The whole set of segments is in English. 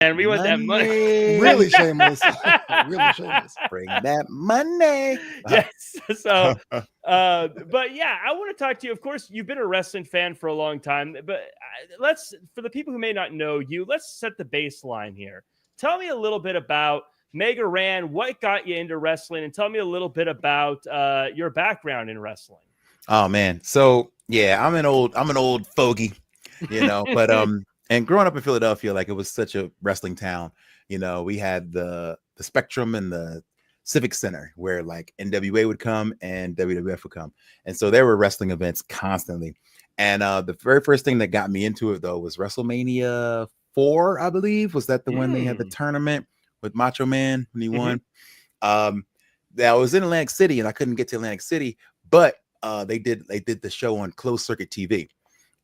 And we want that money. Really shameless. Really shameless. Bring that money. Yes. So, but yeah, I want to talk to you. Of course, you've been a wrestling fan for a long time, but let's, for the people who may not know you, let's set the baseline here. Tell me a little bit about Mega Ran, what got you into wrestling, and tell me a little bit about your background in wrestling. Oh man. So yeah, I'm an old fogey, but and growing up in Philadelphia, like it was such a wrestling town. We had the Spectrum and the Civic Center where like NWA would come and WWF would come. And so there were wrestling events constantly. And the very first thing that got me into it though was WrestleMania 4, I believe. Was that the one they had the tournament with Macho Man when he won? That was in Atlantic City and I couldn't get to Atlantic City, but they did the show on closed circuit TV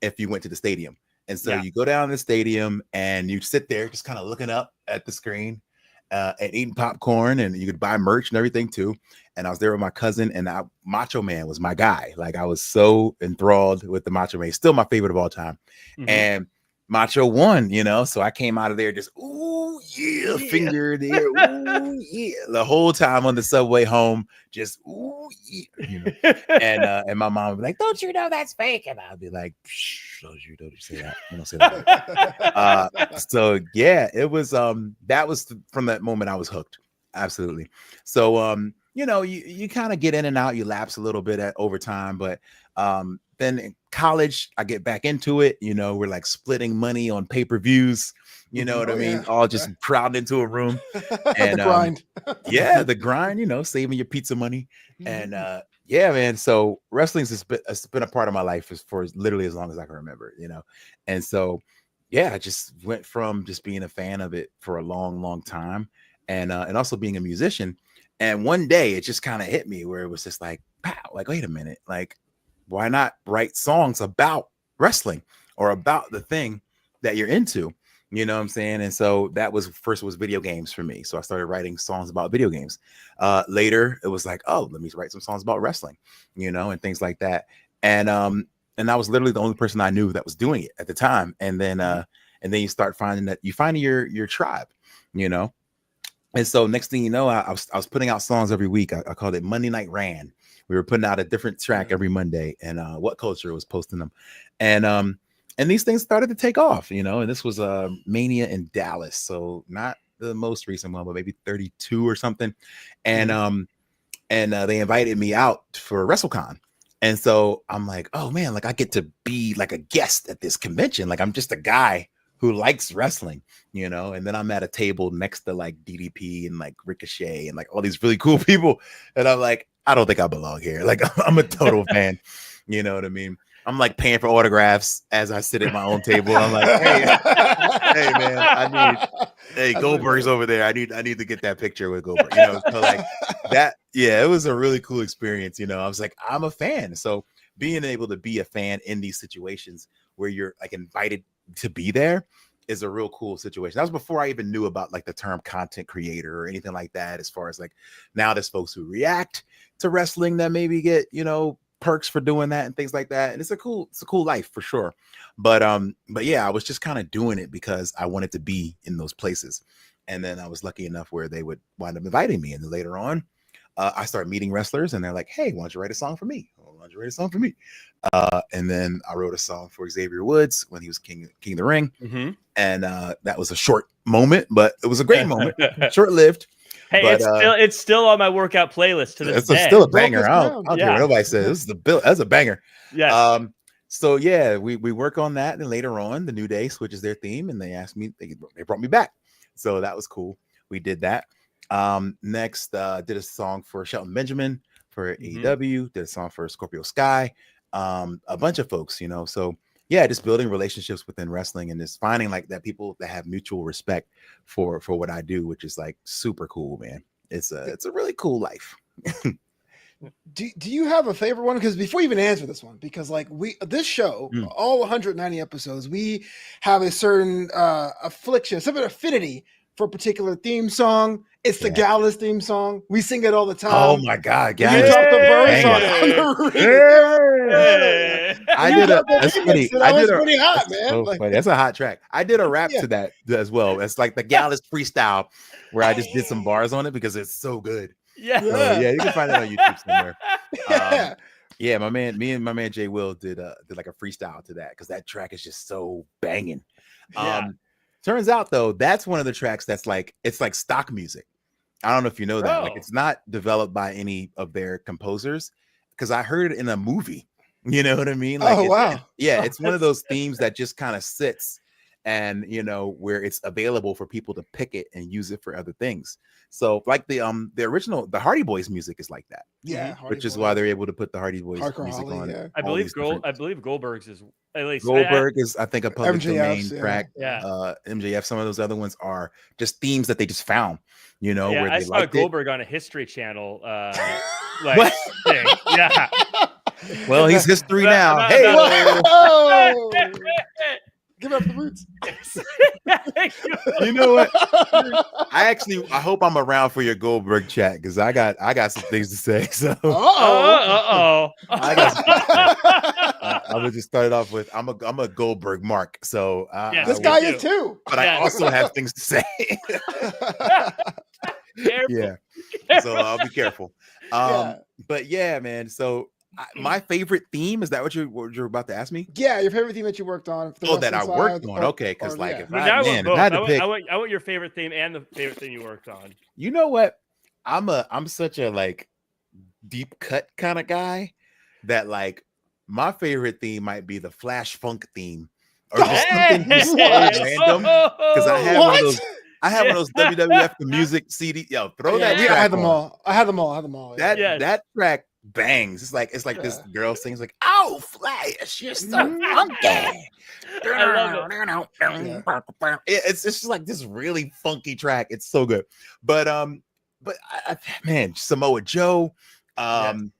if you went to the stadium. And so you go down to the stadium and you sit there just kind of looking up at the screen and eating popcorn, and you could buy merch and everything too. And I was there with my cousin, and Macho Man was my guy. Like I was so enthralled with the Macho Man. He's still my favorite of all time. And Macho won, so I came out of there just finger there, the whole time on the subway home, just and my mom would be like, "Don't you know that's fake?" And I'd be like, "Don't you say that? You don't say that." So yeah, it was that was from that moment I was hooked, absolutely. So you kind of get in and out, you lapse a little bit over time, but then in college, I get back into it. We're like splitting money on pay-per-views. You know what I mean? All just crowded into a room. And the grind. The grind, saving your pizza money. And yeah, man. So wrestling's has been a part of my life for literally as long as I can remember, And so, yeah, I just went from just being a fan of it for a long, long time and also being a musician. And one day it just kind of hit me where it was just like, pow, like, wait a minute, like, why not write songs about wrestling or about the thing that you're into? You know what I'm saying? And so that was video games for me. So I started writing songs about video games. Later, it was like, oh, let me write some songs about wrestling, and things like that. And I was literally the only person I knew that was doing it at the time. And then you start finding that you find your tribe, And so next thing you know, I was putting out songs every week. I called it Monday Night Ran. We were putting out a different track every Monday, and What Culture was posting them. And these things started to take off, and this was Mania in Dallas. So not the most recent one, but maybe 32 or something. And they invited me out for WrestleCon. And so I'm like, oh man, like I get to be like a guest at this convention. Like I'm just a guy who likes wrestling, and then I'm at a table next to like DDP and like Ricochet and like all these really cool people. And I'm like, I don't think I belong here. Like I'm a total fan. You know what I mean? I'm like paying for autographs as I sit at my own table. I'm like, hey man, Goldberg's over there. I need to get that picture with Goldberg. So like that, yeah, it was a really cool experience. I was like, I'm a fan. So being able to be a fan in these situations where you're like invited to be there is a real cool situation. That was before I even knew about like the term content creator or anything like that. As far as like now there's folks who react to wrestling that maybe get, perks for doing that and things like that. And it's a cool life for sure. But yeah, I was just kind of doing it because I wanted to be in those places. And then I was lucky enough where they would wind up inviting me. And then later on, I started meeting wrestlers and they're like, hey, why don't you write a song for me? And then I wrote a song for Xavier Woods when he was King of the Ring. And that was a short moment, but it was a great moment, short-lived. Hey, but, it's still on my workout playlist to this day. It's still a banger. I don't care what nobody says. That's a banger. Yeah. So yeah, we work on that, and later on, the New Day switches their theme, and they asked me. They brought me back, so that was cool. We did that. Next, did a song for Shelton Benjamin for AEW. Did a song for Scorpio Sky. A bunch of folks, So yeah, just building relationships within wrestling and just finding like that people that have mutual respect for what I do, which is like super cool, man. It's a really cool life. Do you have a favorite one? Because before you even answer this one, because like this show, all 190 episodes, we have a certain affliction, some affinity for a particular theme song. It's the Gallus theme song. We sing it all the time. Oh my God, Gallus! You dropped the verse on the I You did a got that that's remix, funny. and I that was did a pretty hot, that's man. so Like, funny. That's a hot track. I did a rap yeah. to that as well. It's like the Gallus freestyle where I just did some bars on it because it's so good. Yeah. So yeah, you can find it on YouTube somewhere. Yeah. Yeah, me and my man Jay Will did like a freestyle to that because that track is just so banging. Yeah. Turns out though, that's one of the tracks that's like it's like stock music. I don't know if you know that. Like Oh. it's not developed by any of their composers because I heard it in a movie. You know what I mean? Like Oh, wow. yeah, Oh, it's one of those themes that just kind of sits and where it's available for people to pick it and use it for other things. So like the original the Hardy Boys music is like that. Yeah. Mhm. Which is why they're able to put the Hardy Boys Hardcore music Holly, on. yeah. I all believe these different- I believe Goldberg's is at least Goldberg is I think a public MJF's, domain yeah. track. Yeah. MJF. Some of those other ones are just themes that they just found. Yeah, Where I they saw liked it. Goldberg on a History Channel like What? thing. Yeah. Well, he's history About- now. about- Hey, about- Whoa! Give up the boots. you know what? I hope I'm around for your Goldberg chat because I got some things to say. So Oh. I got some things to say. I would just start it off with I'm a Goldberg mark. So Yes, This me guy too. is too. but I Yeah. also have things to say. Careful. Yeah. So I'll be careful. Yeah. But yeah, man. So my favorite theme is that what you're about to ask me? Yeah, your favorite theme that you worked on. For the Oh, that I wrestling worked side, on. Okay, because or, like yeah. if But I, now I man, want if both. I had to pick, I want your favorite theme and the favorite thing you worked on. you know what? I'm such a like deep cut kind of guy that like my favorite theme might be the Flash Funk theme or just something just so random because I have one of those. I have one of those WWF the music CD. Yo, throw that Yeah. track I had them on. all. I had them all. Yeah. That Yes. that track bangs. It's like this Yeah. girl sings like, "Oh, Flash, you're so Mhm. funky." I love It's just like this really funky track. It's so good. But man, Samoa Joe, man,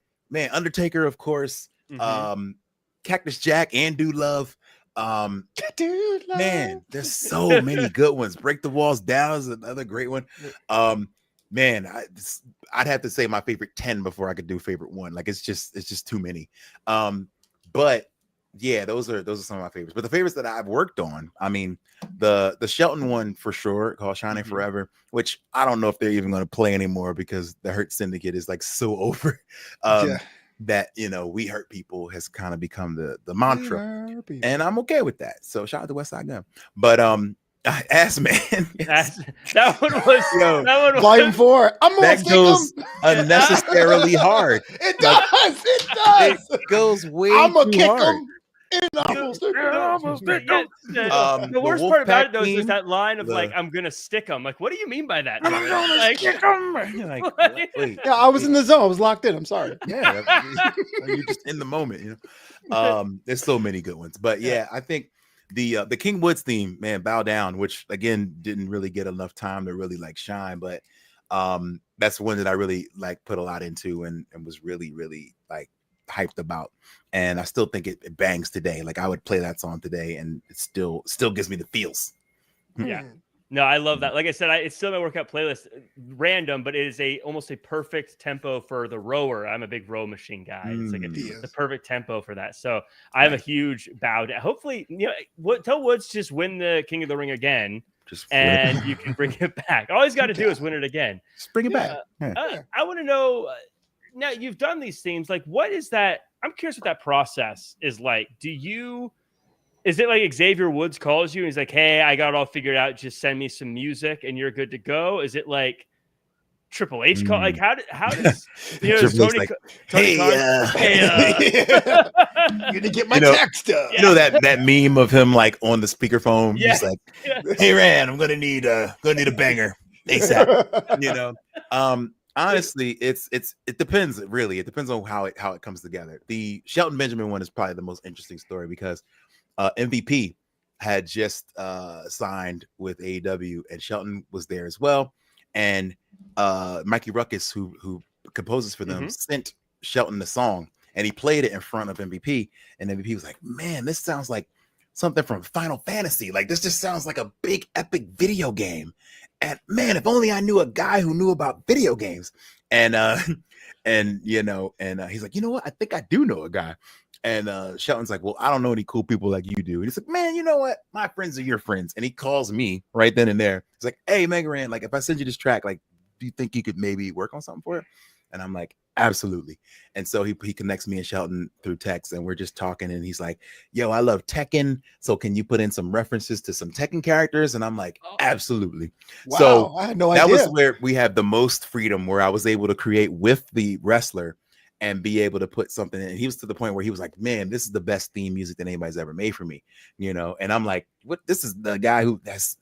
Undertaker, of course, Mhm. Cactus Jack and Dude Love. Dude, Man, there's so many good ones. Break the Walls Down is another great one. Man, I'd have to say my favorite 10 before I could do favorite one. Like it's just too many. But yeah, those are some of my favorites. But the favorites that I've worked on, I mean, the Shelton one for sure, called Shining Mhm. Forever, which I don't know if they're even going to play anymore because the Hurt Syndicate is like so over. Yeah. That we hurt people has kind of become the mantra. And I'm okay with that. So shout out to West Side Gun. But Ass Man. That one was Yo, that one was Volume 4. I'm gonna that stick goes 'em. unnecessarily hard. It does. It does. It goes way I'm gonna too kick hard. them. And I'm gonna stick 'em. Yeah, the The worst part about Wolfpack it though is theme, that line of like the- I'm gonna stick them. Like, what do you mean by that? I'm gonna Like- stick 'em. You're like, What? wait, Yeah, I was in the zone. I was locked in. I'm sorry. yeah, you're just in the moment, There's so many good ones, but yeah, I think the King Woods theme, man, Bow Down, which again didn't really get enough time to really like shine, but that's one that I really like put a lot into and was really like hyped about, and I still think it bangs today. Like I would play that song today, and it still gives me the feels. Yeah. No, I love that. Like I said, it's still my workout playlist, random, but it is almost a perfect tempo for the rower. I'm a big row machine guy. It's like the perfect tempo for that. So I'm a huge bow down. Hopefully, tell Woods to just win the King of the Ring again, and you can bring it back. All he's got to do is win it again. Just bring it back. I want to know. Now you've done these themes. Like, what is that? I'm curious what that process is like. Is it like Xavier Woods calls you and he's like, "Hey, I got it all figured out. Just send me some music and you're good to go"? Is it like Triple H call? Like how does Tony? Like, Tony Khan, You need to get my text up. You know that meme of him like on the speakerphone, just like, "Hey Rand, I'm gonna need a banger ASAP." Honestly, it depends. Really, it depends on how it comes together. The Shelton Benjamin one is probably the most interesting story because MVP had just signed with AEW, and Shelton was there as well. And Mikey Ruckus, who composes for them, sent Shelton the song, and he played it in front of MVP. And MVP was like, "Man, this sounds like something from Final Fantasy. Like this just sounds like a big epic video game. And man, if only I knew a guy who knew about video games." And he's like, "You know what? I think I do know a guy." And Shelton's like, well, I don't know any cool people like you do. And he's like, man, you know what? My friends are your friends. And he calls me right then and there. He's like, hey, Megaran, like if I send you this track, like, do you think you could maybe work on something for it? And I'm like, absolutely. And so he connects me and Shelton through text, and we're just talking. And he's like, yo, I love Tekken. So can you put in some references to some Tekken characters? And I'm like, absolutely. Wow, So I had no that idea. was where we had the most freedom, where I was able to create with the wrestler and be able to put something in. He was to the point where he was like, man, this is the best theme music that anybody's ever made for me, you know? And I'm like, what? This is the guy who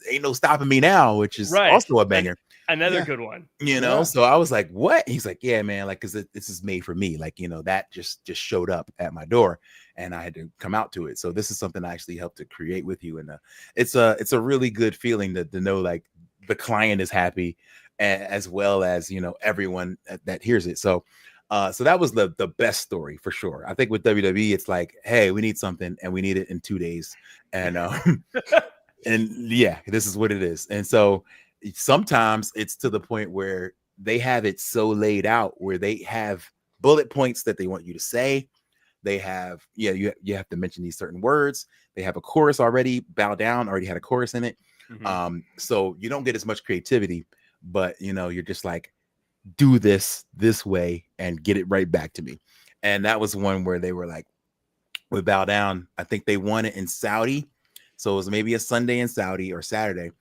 ain't no stopping me now, which is also a banger. Another good one, you know? So I was like, what? He's like, yeah, man, like, cause this is made for me. Like, you know, that just showed up at my door and I had to come out to it. So this is something I actually helped to create with you. And it's a really good feeling to know like the client is happy, as well as, you know, everyone that hears it. So that was the best story for sure. I think with WWE, it's like, hey, we need something and we need it in 2 days. And and yeah, this is what it is. And so sometimes it's to the point where they have it so laid out where they have bullet points that they want you to say. They have, you have to mention these certain words. They have a chorus already, bow down, already had a chorus in it. So you don't get as much creativity, but you know, you're just like, do this way and get it right back to me. And that was one where they were like, with bow down, I think they won it in Saudi. So it was maybe a Sunday in Saudi or Saturday.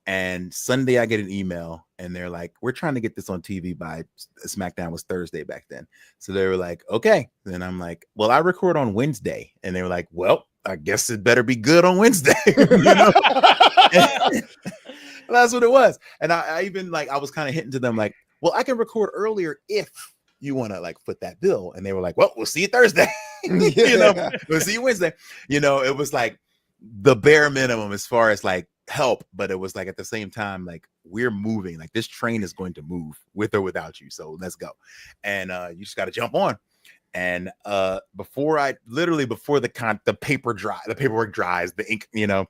And Sunday I get an email and they're like, we're trying to get this on TV by SmackDown was Thursday back then. So they were like, okay. Then I'm like, well, I record on Wednesday. And they were like, well, I guess it better be good on Wednesday. You know? That's what it was. And I even like, I was kind of hitting to them like, well, I can record earlier if you want to like foot that bill. And they were like, well, we'll see you Thursday. You know, we'll see you Wednesday. You know, it was like the bare minimum as far as like help, but it was like at the same time, like we're moving, like this train is going to move with or without you. So let's go. And you just got to jump on. And before the paperwork dries, the ink, you know,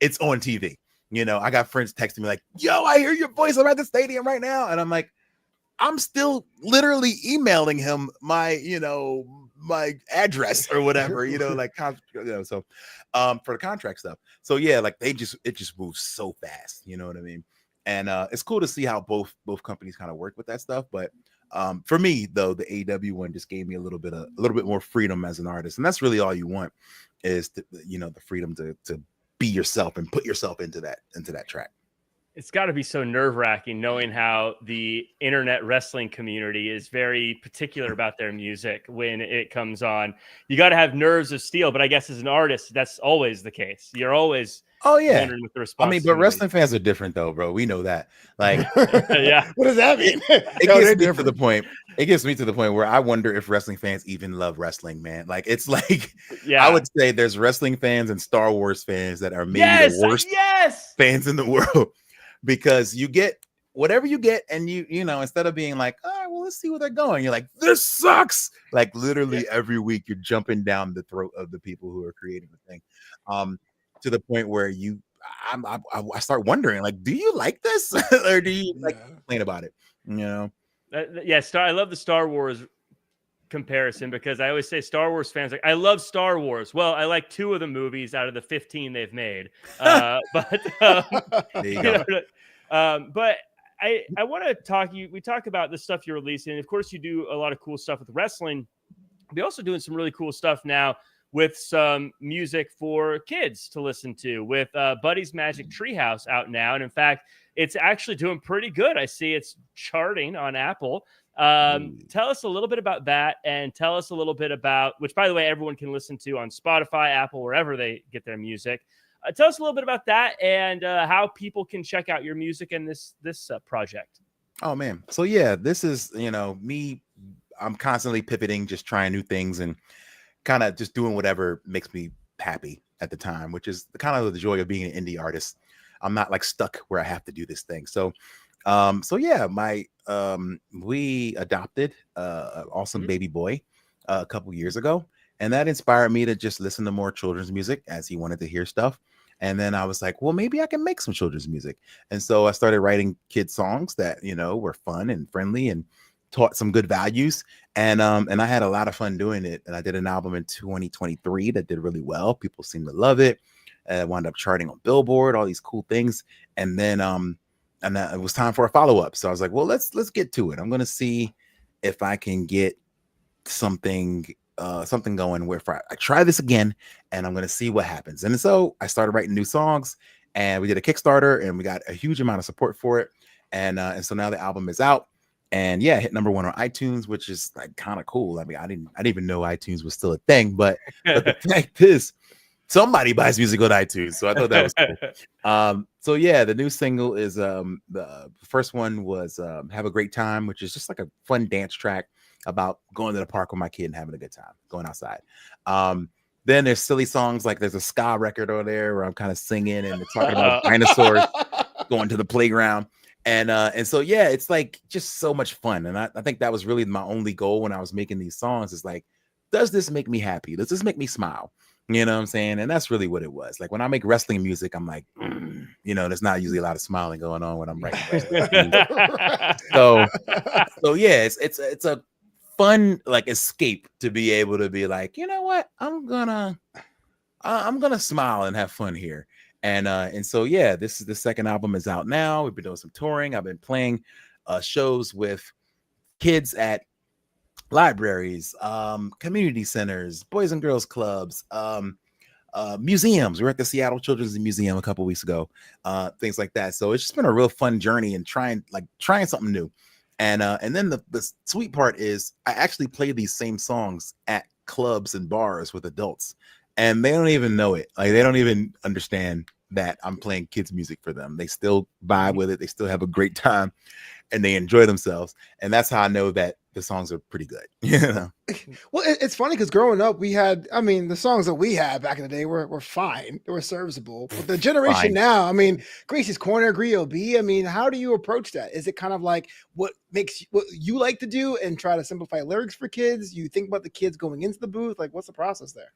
it's on TV. You know, I got friends texting me like, yo, I hear your voice. I'm at the stadium right now. And I'm like, I'm still literally emailing him my address or whatever, you know, like, you know, so for the contract stuff. So yeah, like it just moves so fast, you know what I mean? And it's cool to see how both companies kind of work with that stuff. But for me though, the AEW one just gave me a little bit more freedom as an artist. And that's really all you want is the freedom to be yourself and put yourself into that track. It's got to be so nerve-wracking knowing how the internet wrestling community is very particular about their music when it comes on. You got to have nerves of steel, but I guess as an artist, that's always the case. You're always wondering what the response. I mean, but wrestling fans are different though, bro. We know that. Like, yeah. What does that mean? It gets me to the point. It gets me to the point where I wonder if wrestling fans even love wrestling, man. Like, it's like, I would say there's wrestling fans and Star Wars fans that are maybe the worst fans in the world. Because you get whatever you get, and you know, instead of being like, all right, well, let's see where they're going, you're like, this sucks. Like literally every week you're jumping down the throat of the people who are creating the thing, to the point where I start wondering, like, do you like this or do you like complain about it? You know? I love the Star Wars comparison because I always say Star Wars fans like, I love Star Wars. Well, I like 2 of the movies out of the 15 they've made. But there you go. But I want to talk. We talk about the stuff you're releasing. Of course, you do a lot of cool stuff with wrestling. We're also doing some really cool stuff now with some music for kids to listen to. With Buddy's Magic Treehouse out now, and in fact, it's actually doing pretty good. I see it's charting on Apple. Tell us a little bit about that, and tell us a little bit about, which by the way, everyone can listen to on Spotify, Apple, wherever they get their music. Tell us a little bit about that and how people can check out your music and this project. Oh man. So yeah, this is, me. I'm constantly pivoting, just trying new things and kind of just doing whatever makes me happy at the time, which is kind of the joy of being an indie artist. I'm not like stuck where I have to do this thing. So we adopted an awesome baby boy a couple years ago, and that inspired me to just listen to more children's music as he wanted to hear stuff. And then I was like, well, maybe I can make some children's music. And so I started writing kid songs that, were fun and friendly and taught some good values, and I had a lot of fun doing it. And I did an album in 2023 that did really well. People seemed to love it. Wound up charting on Billboard, all these cool things. And then it was time for a follow-up. So I was like, well, let's get to it. I'm gonna see if I can get something going where if I try this again, and I'm gonna see what happens. And so I started writing new songs, and we did a Kickstarter, and we got a huge amount of support for it. And so now the album is out, and yeah, hit number 1 on iTunes, which is like kind of cool. I mean, I didn't even know iTunes was still a thing, but the fact is, somebody buys music on iTunes, so I thought that was cool. So yeah, the new single is the first one was "Have a Great Time," which is just like a fun dance track about going to the park with my kid and having a good time, going outside. Then there's silly songs, like there's a ska record on there where I'm kind of singing and talking about dinosaurs going to the playground. And so yeah, it's like just so much fun. And I think that was really my only goal when I was making these songs, is like, does this make me happy? Does this make me smile? You know what I'm saying? And that's really what it was. Like when I make wrestling music, I'm like, there's not usually a lot of smiling going on when I'm writing wrestling music. So yeah, it's a fun like escape to be able to be like, you know what, I'm gonna smile and have fun here. And so yeah, this is the second album is out now. We've been doing some touring. I've been playing shows with kids at libraries, community centers, boys and girls clubs, museums. We were at the Seattle Children's Museum a couple weeks ago, things like that. So it's just been a real fun journey and trying something new. And then the sweet part is I actually play these same songs at clubs and bars with adults, and they don't even know it. Like they don't even understand that I'm playing kids music for them. They still vibe with it. They still have a great time, and they enjoy themselves. And that's how I know that the songs are pretty good. Well, it's funny because growing up, the songs that we had back in the day were fine. They were serviceable. But the generation now, Gracie's Corner, Grio B, how do you approach that? Is it kind of like what you like to do and try to simplify lyrics for kids? You think about the kids going into the booth? Like, what's the process there?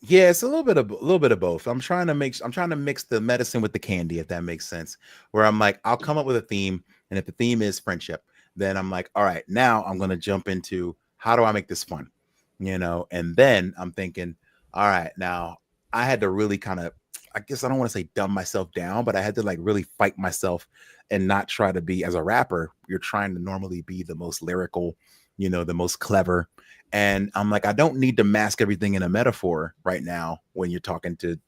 Yeah, it's a little bit of both. I'm trying to mix the medicine with the candy, if that makes sense. Where I'm like, I'll come up with a theme, and if the theme is friendship, then I'm like, all right, now I'm gonna jump into how do I make this fun, And then I'm thinking, all right, now I had to really kind of, I guess I don't want to say dumb myself down, but I had to like really fight myself and not try to be, as a rapper, you're trying to normally be the most lyrical, the most clever. And I'm like, I don't need to mask everything in a metaphor right now when you're talking to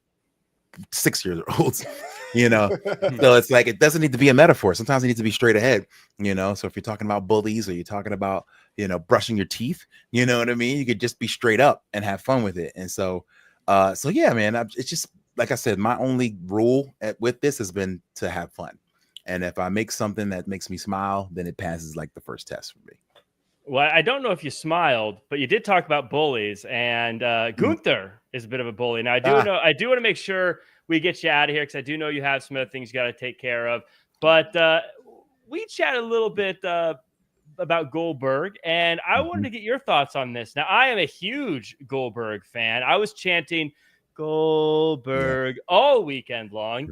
6-year-olds, So it's like, it doesn't need to be a metaphor. Sometimes it needs to be straight ahead, So if you're talking about bullies or you're talking about, brushing your teeth, you know what I mean? You could just be straight up and have fun with it. And so yeah, man, it's just, like I said, my only rule with this has been to have fun. And if I make something that makes me smile, then it passes like the first test for me. Well, I don't know if you smiled, but you did talk about bullies, and Gunther is a bit of a bully. Now, I do want to make sure we get you out of here because I do know you have some other things you got to take care of. But we chatted a little bit about Goldberg, and I wanted to get your thoughts on this. Now, I am a huge Goldberg fan. I was chanting Goldberg all weekend long.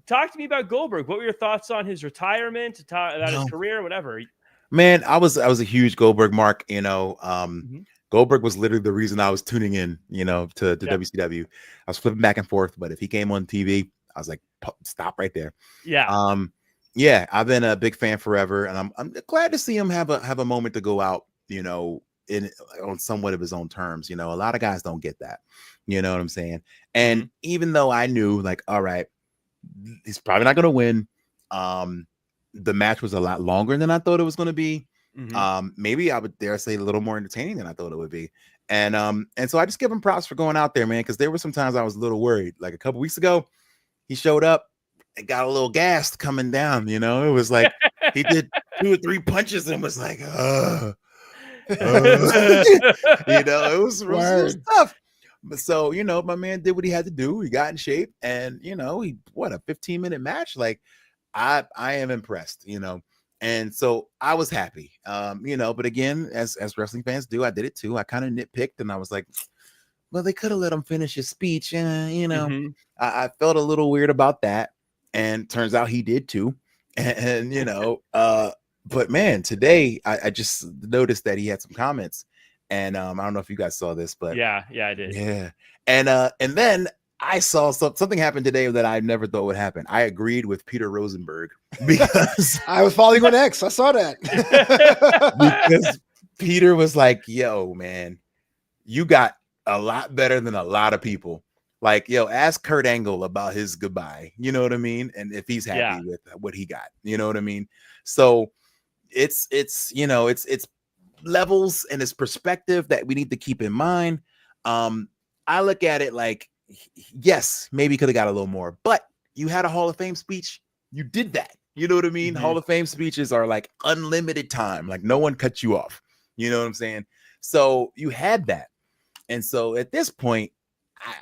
Talk to me about Goldberg. What were your thoughts on his retirement, about his career, whatever? Man, I was a huge Goldberg mark, Goldberg was literally the reason I was tuning in, to WCW. I was flipping back and forth, but if he came on TV, I was like, stop right there. Yeah. Yeah, I've been a big fan forever, and I'm glad to see him have a moment to go out, on somewhat of his own terms. A lot of guys don't get that. You know what I'm saying? And even though I knew, like, all right, he's probably not going to win. The match was a lot longer than I thought it was going to be. Maybe I would dare say a little more entertaining than I thought it would be. And so I just give him props for going out there, man, because there were some times I was a little worried. Like a couple weeks ago, he showed up and got a little gassed coming down. It was like he did 2 or 3 punches and was like, it was tough. But so, my man did what he had to do. He got in shape, and he a 15-minute match. Like, I am impressed, and so I was happy, but again, as wrestling fans do, I did it too. I kind of nitpicked, and I was like, well, they could have let him finish his speech. I felt a little weird about that, and turns out he did too. And but man, today I just noticed that he had some comments, and I don't know if you guys saw this, but Yeah, I did. yeah, and then I saw something happen today that I never thought would happen. I agreed with Peter Rosenberg because I was following on X. I saw that. because Peter was like, "Yo, man, you got a lot better than a lot of people. Like, yo, ask Kurt Angle about his goodbye. You know what I mean? And if he's happy Yeah. with what he got, you know what I mean? So it's it's levels and it's perspective that we need to keep in mind. I look at it like, yes, maybe could have got a little more, but you had a Hall of Fame speech. You did that. You know what I mean? Mhm. Hall of Fame speeches are like unlimited time. Like no one cut you off. You know what I'm saying? So you had that. And so at this point,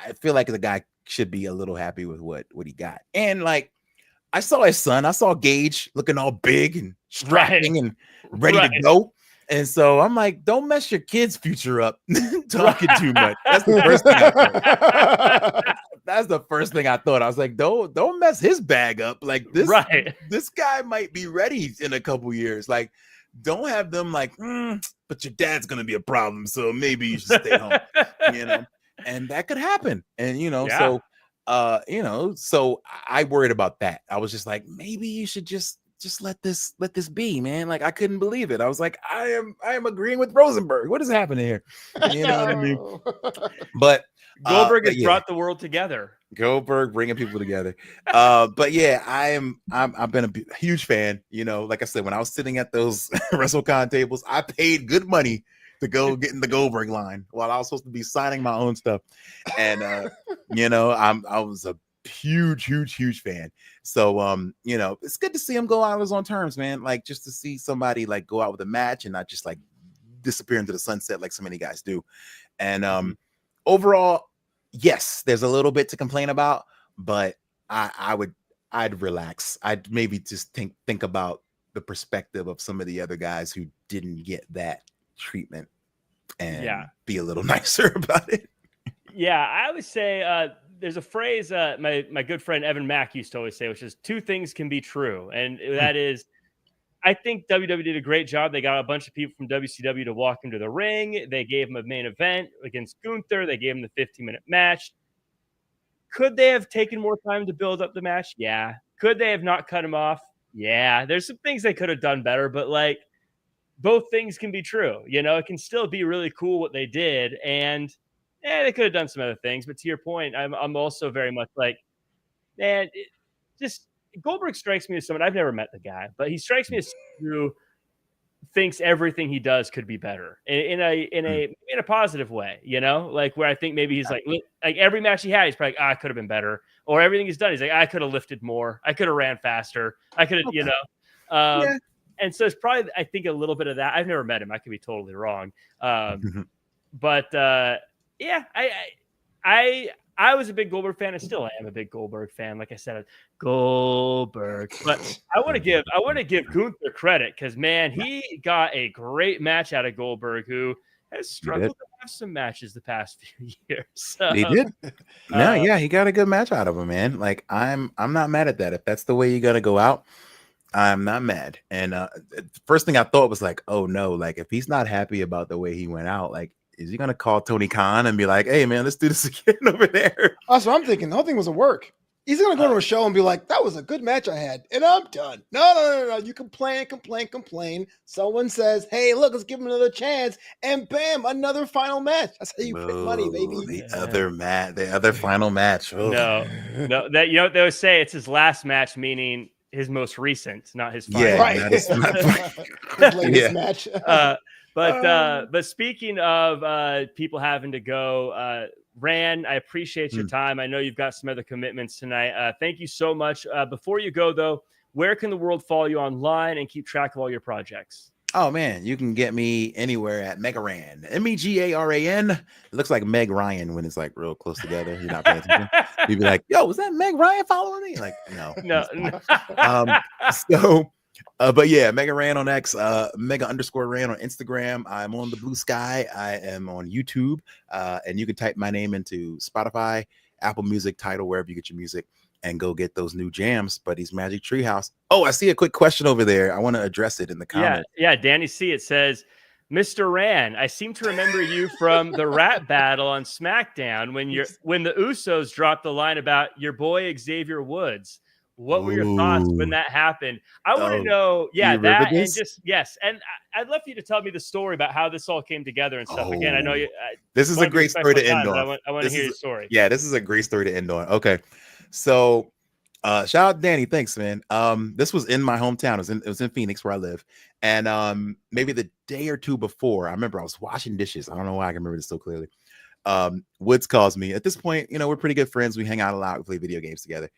I feel like the guy should be a little happy with what he got. And like I saw his son, I saw Gage looking all big and strapping and ready to go. And so I'm like, don't mess your kid's future up talking too much. That's the first thing I thought. That's the first thing I thought. I was like, don't mess his bag up. Like this guy might be ready in a couple years. Like, don't have them like, but your dad's gonna be a problem, so maybe you should stay home, you know. And that could happen. And so so I worried about that. I was just like, maybe you should just let this be, man. Like I couldn't believe it. I was like, I am agreeing with Rosenberg. What is happening here? You know what I mean? But Goldberg has brought the world together. Goldberg bringing people together. But yeah, I've been a huge fan. You know, like I said, when I was sitting at those WrestleCon tables, I paid good money to go get in the Goldberg line while I was supposed to be signing my own stuff. And I was a huge fan. So it's good to see him go out on his own terms, man. Like just to see somebody like go out with a match and not just like disappear into the sunset like so many guys do. And overall, yes, there's a little bit to complain about, but I'd relax. I'd maybe just think about the perspective of some of the other guys who didn't get that treatment and be a little nicer about it. Yeah, I would say there's a phrase my good friend Evan Mack used to always say, which is two things can be true. And that is, I think WWE did a great job. They got a bunch of people from WCW to walk into the ring. They gave him a main event against Gunther. They gave him the 15-minute match. Could they have taken more time to build up the match? Yeah. Could they have not cut him off? Yeah. There's some things they could have done better, but like both things can be true. You know, it can still be really cool what they did. And they could have done some other things. But to your point, I'm also very much like, man, just Goldberg strikes me as someone, I've never met the guy, but he strikes me as someone who thinks everything he does could be better in a positive way, you know, like where I think maybe he's like every match he had, he's probably like, I could have been better, or everything he's done, he's like, I could have lifted more, I could have ran faster, I could have, and so it's probably, I think, a little bit of that. I've never met him, I could be totally wrong, but I was a big Goldberg fan. I still am a big Goldberg fan. Like I said, Goldberg. But I want to give Gunther credit because, man, he got a great match out of Goldberg, who has struggled to have some matches the past few years. So, he did. No, he got a good match out of him, man. Like I'm not mad at that. If that's the way you got to go out, I'm not mad. And first thing I thought was like, oh no, like if he's not happy about the way he went out, like, is he gonna call Tony Khan and be like, "Hey, man, let's do this again over there"? That's what I'm thinking. The whole thing was a work. He's gonna go to a show and be like, "That was a good match I had, and I'm done." No. You complain. Someone says, "Hey, look, let's give him another chance," and bam, another final match. That's how you print money, baby. The other final match. Oh. No. That they always say it's his last match, meaning his most recent, not his final. Yeah, right. His latest match. But speaking of people having to go, Ran, I appreciate your time. I know you've got some other commitments tonight. Thank you so much. Before you go, though, where can the world follow you online and keep track of all your projects? Oh, man, you can get me anywhere at Megaran. Megaran. It looks like Meg Ryan when it's like real close together. You're not paying attention. You'd be like, yo, was that Meg Ryan following me? Like, no. But yeah, Mega Ran on X, Mega_Ran on Instagram. I'm on the Blue Sky. I am on YouTube. And you can type my name into Spotify, Apple Music, Tidal, wherever you get your music. and go get those new jams, Buddy's Magic Treehouse. Oh, I see a quick question over there. I want to address it in the comments. Yeah. Danny C. It says, Mr. Rand, I seem to remember you from the rap battle on SmackDown when the Usos dropped the line about your boy Xavier Woods. What were your thoughts when Ooh. that happened? I want to Oh, know, you remember that this? and just and I'd love for you to tell me the story about how this all came together and stuff. Again, I know you. This is a great story to end on. I want to hear your story. Yeah, this is a great story to end on. Okay, so shout out Danny, thanks, man. This was in my hometown. It was in Phoenix where I live, and maybe the day or two before, I remember I was washing dishes. I don't know why I can remember this so clearly. Woods calls me. At this point, we're pretty good friends. We hang out a lot. We play video games together.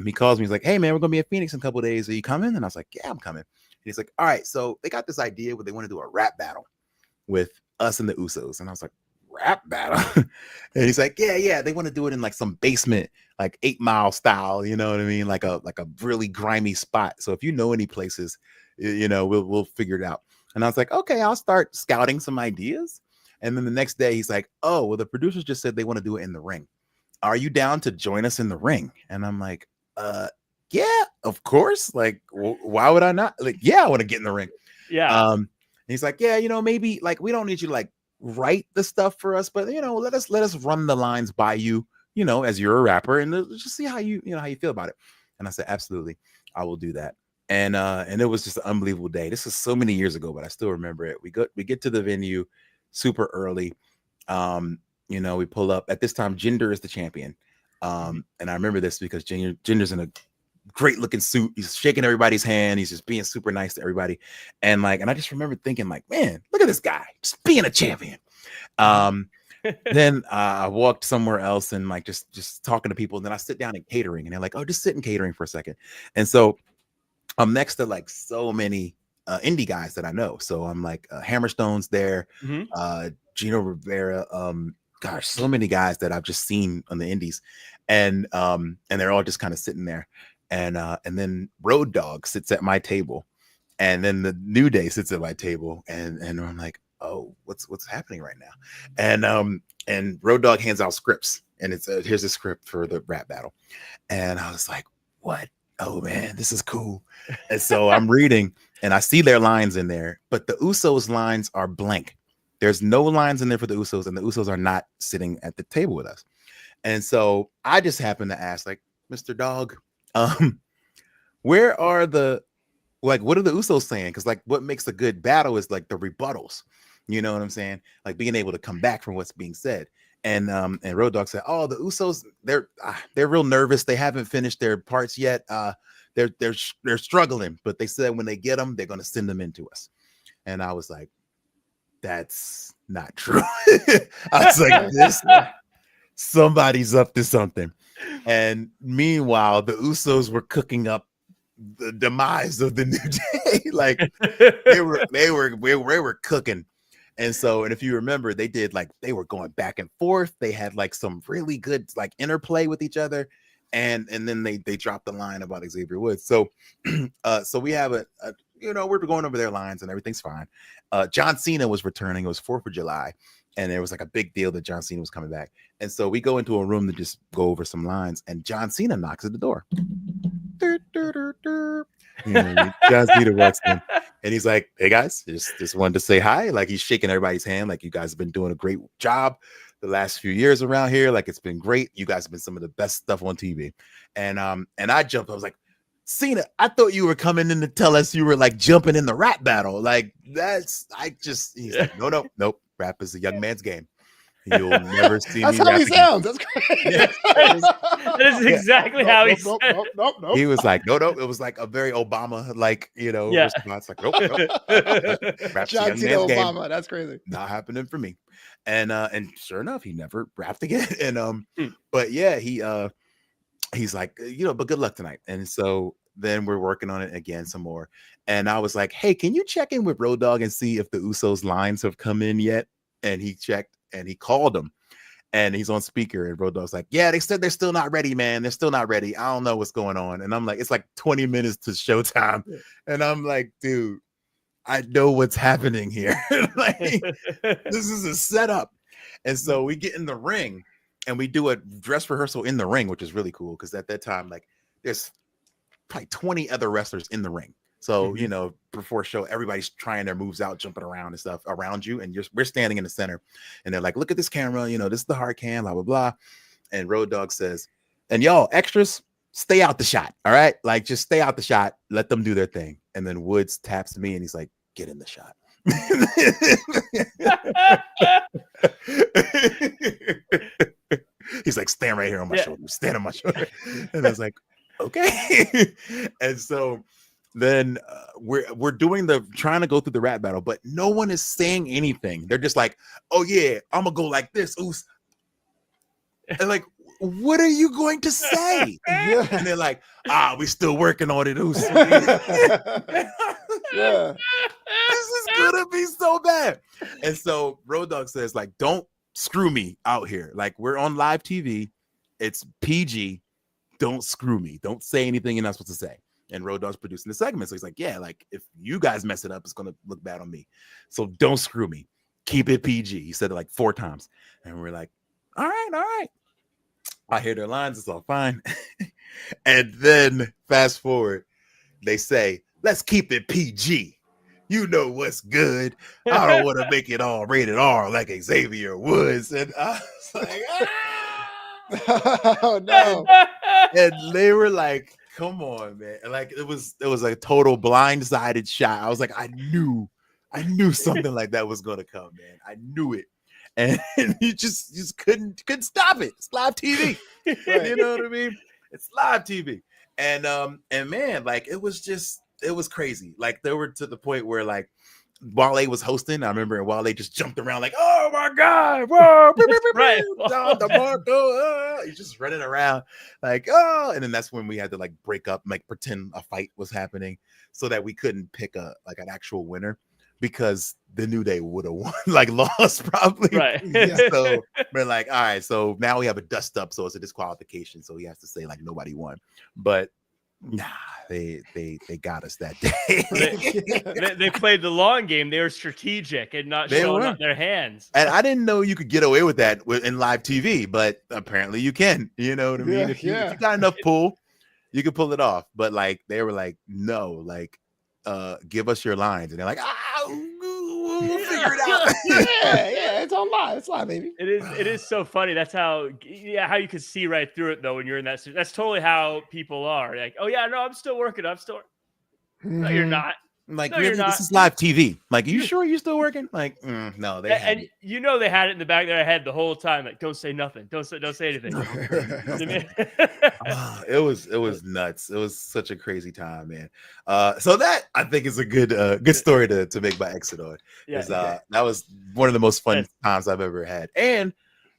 He calls me. He's like, "Hey, man, we're gonna be in Phoenix in a couple of days. Are you coming?" And I was like, "Yeah, I'm coming." And he's like, "All right." So they got this idea where they want to do a rap battle with us and the Usos. And I was like, "Rap battle?" And he's like, "Yeah. They want to do it in like some basement, like 8 Mile style. You know what I mean? Like a really grimy spot. So if you know any places, we'll figure it out." And I was like, "Okay, I'll start scouting some ideas." And then the next day he's like, "Oh, well, the producers just said they want to do it in the ring. Are you down to join us in the ring?" And I'm like, yeah, of course. Like, why would I not? Like, yeah, I want to get in the ring. Yeah. And he's like, "Yeah, maybe like we don't need you to like write the stuff for us, but let us run the lines by you, as you're a rapper, and let's just see how you feel about it." And I said, "Absolutely, I will do that." And it was just an unbelievable day. This is so many years ago, but I still remember it. We get to the venue super early. We pull up. At this time, Jinder is the champion. And I remember this because Jinder's in a great looking suit. He's shaking everybody's hand. He's just being super nice to everybody. And I just remember thinking like, man, look at this guy just being a champion. Then I walked somewhere else and like just talking to people. And then I sit down in catering and they're like, "Oh, just sit in catering for a second." And so I'm next to like so many indie guys that I know. So I'm like Hammerstone's there, Gino Rivera, gosh, so many guys that I've just seen on the indies, and they're all just kind of sitting there, and then Road Dogg sits at my table, and then the New Day sits at my table, and I'm like, "Oh, what's happening right now?" And Road Dogg hands out scripts, and it's here's a script for the rap battle, and I was like, "What? Oh man, this is cool." And so I'm reading and I see their lines in there, but the Usos lines are blank. There's no lines in there for the Usos, and the Usos are not sitting at the table with us. And so I just happened to ask, like, "Mr. Dog, where are what are the Usos saying?" Because like what makes a good battle is like the rebuttals. You know what I'm saying? Like being able to come back from what's being said. And Road Dogg said, "Oh, the Usos, they're real nervous. They haven't finished their parts yet. They're struggling, but they said when they get them, they're gonna send them into us." And I was like, "That's not true." I was like, somebody's up to something. And meanwhile, the Usos were cooking up the demise of the New Day. Like they were cooking. And if you remember, they were going back and forth. They had like some really good like interplay with each other. And then they dropped the line about Xavier Woods. So we have we're going over their lines and everything's fine. John Cena was returning. It was 4th of July. And there was like a big deal that John Cena was coming back. And so we go into a room to just go over some lines. And John Cena knocks at the door. John Cena walks in and he's like, "Hey guys, just wanted to say hi." Like he's shaking everybody's hand. Like, "You guys have been doing a great job the last few years around here. Like it's been great. You guys have been some of the best stuff on TV." And I jumped. I was like, "Cena, I thought you were coming in to tell us you were like jumping in the rap battle. Like he's like, nope. Rap is a young man's game. You'll never see That's me how rap he again." sounds. That's great. Yeah. That is exactly how he said. Nope. He was like, no. It was like a very Obama, like, response. Like, nope. Rap's a John young Cena man's game. Obama. That's crazy. Not happening for me. And sure enough, he never rapped again. And but yeah, he's like, but good luck tonight. And so then we're working on it again some more. And I was like, "Hey, can you check in with Road Dogg and see if the Usos lines have come in yet?" And he checked and he called him. And he's on speaker, and Road Dogg's like, "Yeah, they said they're still not ready, man. They're still not ready. I don't know what's going on." And I'm like, it's like 20 minutes to showtime. And I'm like, dude, I know what's happening here. Like, this is a setup. And so we get in the ring, and we do a dress rehearsal in the ring, which is really cool because at that time, like, there's probably 20 other wrestlers in the ring. So, you know, before show, everybody's trying their moves out, jumping around and stuff around you. And we're standing in the center. And they're like, look at this camera. You know, this is the hard cam, blah, blah, blah. And Road Dogg says, and y'all extras, stay out the shot. All right. Like, just stay out the shot. Let them do their thing. And then Woods taps me and he's like, get in the shot. He's like, stand right here on my shoulder. Stand on my shoulder. And I was like, okay. And so then we're doing trying to go through the rap battle, but no one is saying anything. They're just like, oh yeah, I'm gonna go like this. Ooh. And like, what are you going to say? And they're like, we're still working on it. Ooh. Yeah. This is gonna be so bad. And so Road Dogg says, like, don't screw me out here. Like, we're on live TV. It's PG. Don't screw me. Don't say anything you're not supposed to say. And Road Dogg's producing the segment. So he's like, yeah, like, if you guys mess it up, it's going to look bad on me. So don't screw me. Keep it PG. He said it like 4 times. And we're like, all right. I hear their lines. It's all fine. And then fast forward, they say, let's keep it PG. You know what's good. I don't want to make it all rated R like Xavier Woods. And I was like, Oh no. And they were like, come on, man. And like, it was a total blindsided shot. I was like, I knew something like that was going to come, man. I knew it. And you just couldn't stop it. It's live TV. Right. You know what I mean? It's live TV. And man, like, it was crazy. Like, they were to the point where, like, Wale was hosting. I remember Wale just jumped around like, oh my God, whoa, right. Don DeMarco, he's just running around like, oh, and then that's when we had to like break up, like pretend a fight was happening so that we couldn't pick an actual winner because the New Day would have won, like lost probably. Right. So we're like, all right, so now we have a dust up, so it's a disqualification. So he has to say like nobody won, but nah, they got us that day. they played the long game. They were strategic and not showing up their hands. And I didn't know you could get away with that in live TV, but apparently you can. You know what I mean? If you got enough pull, you can pull it off. But like, they were like, no, like, give us your lines, and they're like, we'll figure it out. yeah, it's on live. It's live, baby. It is so funny. That's how you can see right through it though when you're in that. That's totally how people are. Like, oh yeah, no, I'm still working. No, you're not. Like, no, really, you're not. This is live TV. Like, are you sure you're still working? Like, no, they and you know they had it in the back of their head the whole time. Like, don't say nothing. Don't say anything. It was nuts. It was such a crazy time, man. So that I think is a good story to make by exit on. That was one of the most fun times I've ever had, and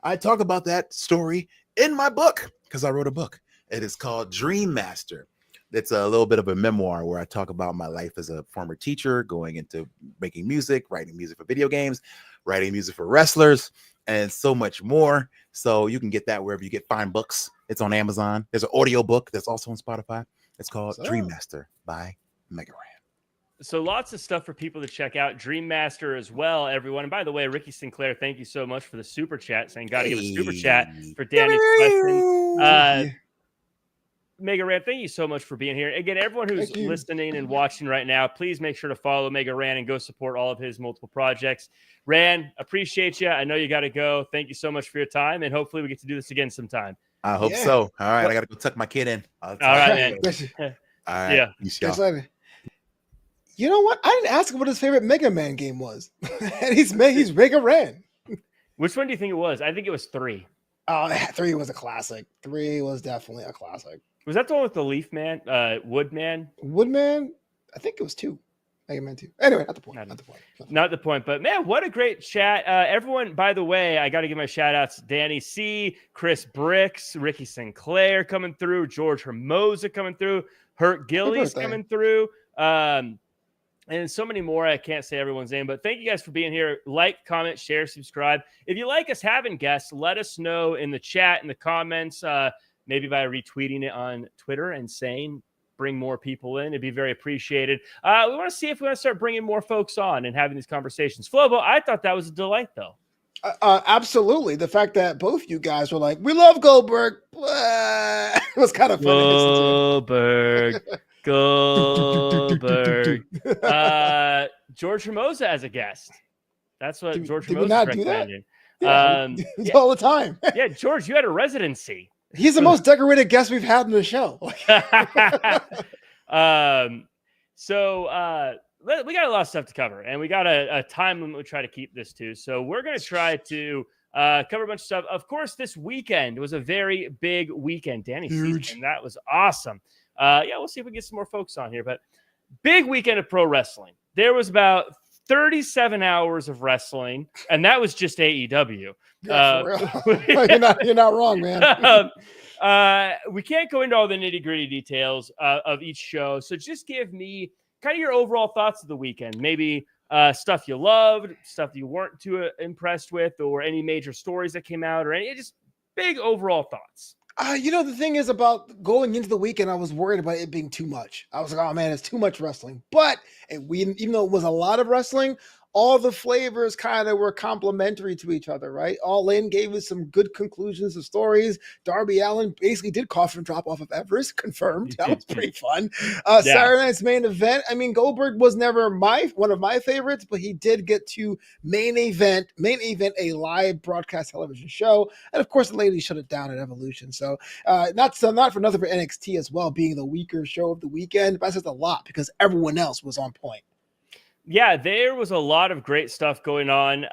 I talk about that story in my book because I wrote a book. It is called Dream Master. It's a little bit of a memoir where I talk about my life as a former teacher, going into making music, writing music for video games, writing music for wrestlers, and so much more. So you can get that wherever you get fine books. It's on Amazon. There's an audio book that's also on Spotify. It's called Dream Master by Mega Ran. So lots of stuff for people to check out. Dream Master as well, everyone. And by the way, Ricky Sinclair, thank you so much for the super chat, saying got to give a super chat for Danny's question. Mega Ran, thank you so much for being here. Again, everyone who's listening and watching right now, please make sure to follow Mega Ran and go support all of his multiple projects. Ran, appreciate you. I know you got to go. Thank you so much for your time, and hopefully we get to do this again sometime. I hope so. All right, I got to go tuck my kid in. All right, man. All right. Yeah. You know what? I didn't ask him what his favorite Mega Man game was. And he's Mega Ran. Which one do you think it was? I think it was 3. Oh, 3 was a classic. 3 was definitely a classic. Was that the one with the Leaf Man? Woodman? Woodman? I think it was 2. Mega Man 2. Anyway, not the point. Not the point. But man, what a great chat. Everyone, by the way, I got to give my shout outs. Danny C, Chris Bricks, Ricky Sinclair coming through, George Hermosa coming through, Hurt Gillies coming through. And so many more. I can't say everyone's name, but thank you guys for being here. Like, comment, share, subscribe. If you like us having guests, let us know in the chat, in the comments, maybe by retweeting it on Twitter and saying, bring more people in. It'd be very appreciated. We want to see if we want to start bringing more folks on and having these conversations. Flobo, I thought that was a delight, though. Absolutely. The fact that both you guys were like, we love Goldberg, it was kind of fun to listen Goldberg, Goldberg. to. George Hermosa as a guest. That's what George Did we Hermosa is not do that? recommending. Yeah, Yeah, all the time. yeah, George, you had a residency. He's the most decorated guest we've had in the show. So we got a lot of stuff to cover, and we got a time limit we try to keep this to. So we're going to try to cover a bunch of stuff. Of course, this weekend was a very big weekend. Danny, Huge. and that was awesome. Yeah, we'll see if we get some more folks on here, but big weekend of pro wrestling. There was about 37 hours of wrestling, and that was just AEW. Yeah, for real. You're not wrong, man. We can't go into all the nitty-gritty details of each show, so just give me kind of your overall thoughts of the weekend. Maybe stuff you loved, stuff you weren't too impressed with, or any major stories that came out, or any just big overall thoughts. The thing is about going into the weekend, I was worried about it being too much. I was like, oh man, it's too much wrestling. But even though it was a lot of wrestling, all the flavors kind of were complementary to each other, right? All In gave us some good conclusions of stories. Darby Allin basically did coffin drop off of Everest, confirmed. That was pretty fun. Saturday night's main event. I mean, Goldberg was never one of my favorites, but he did get to main event a live broadcast television show, and of course, the ladies shut it down at Evolution. So, not for nothing for NXT as well, being the weaker show of the weekend, but that says a lot because everyone else was on point. Yeah, there was a lot of great stuff going on.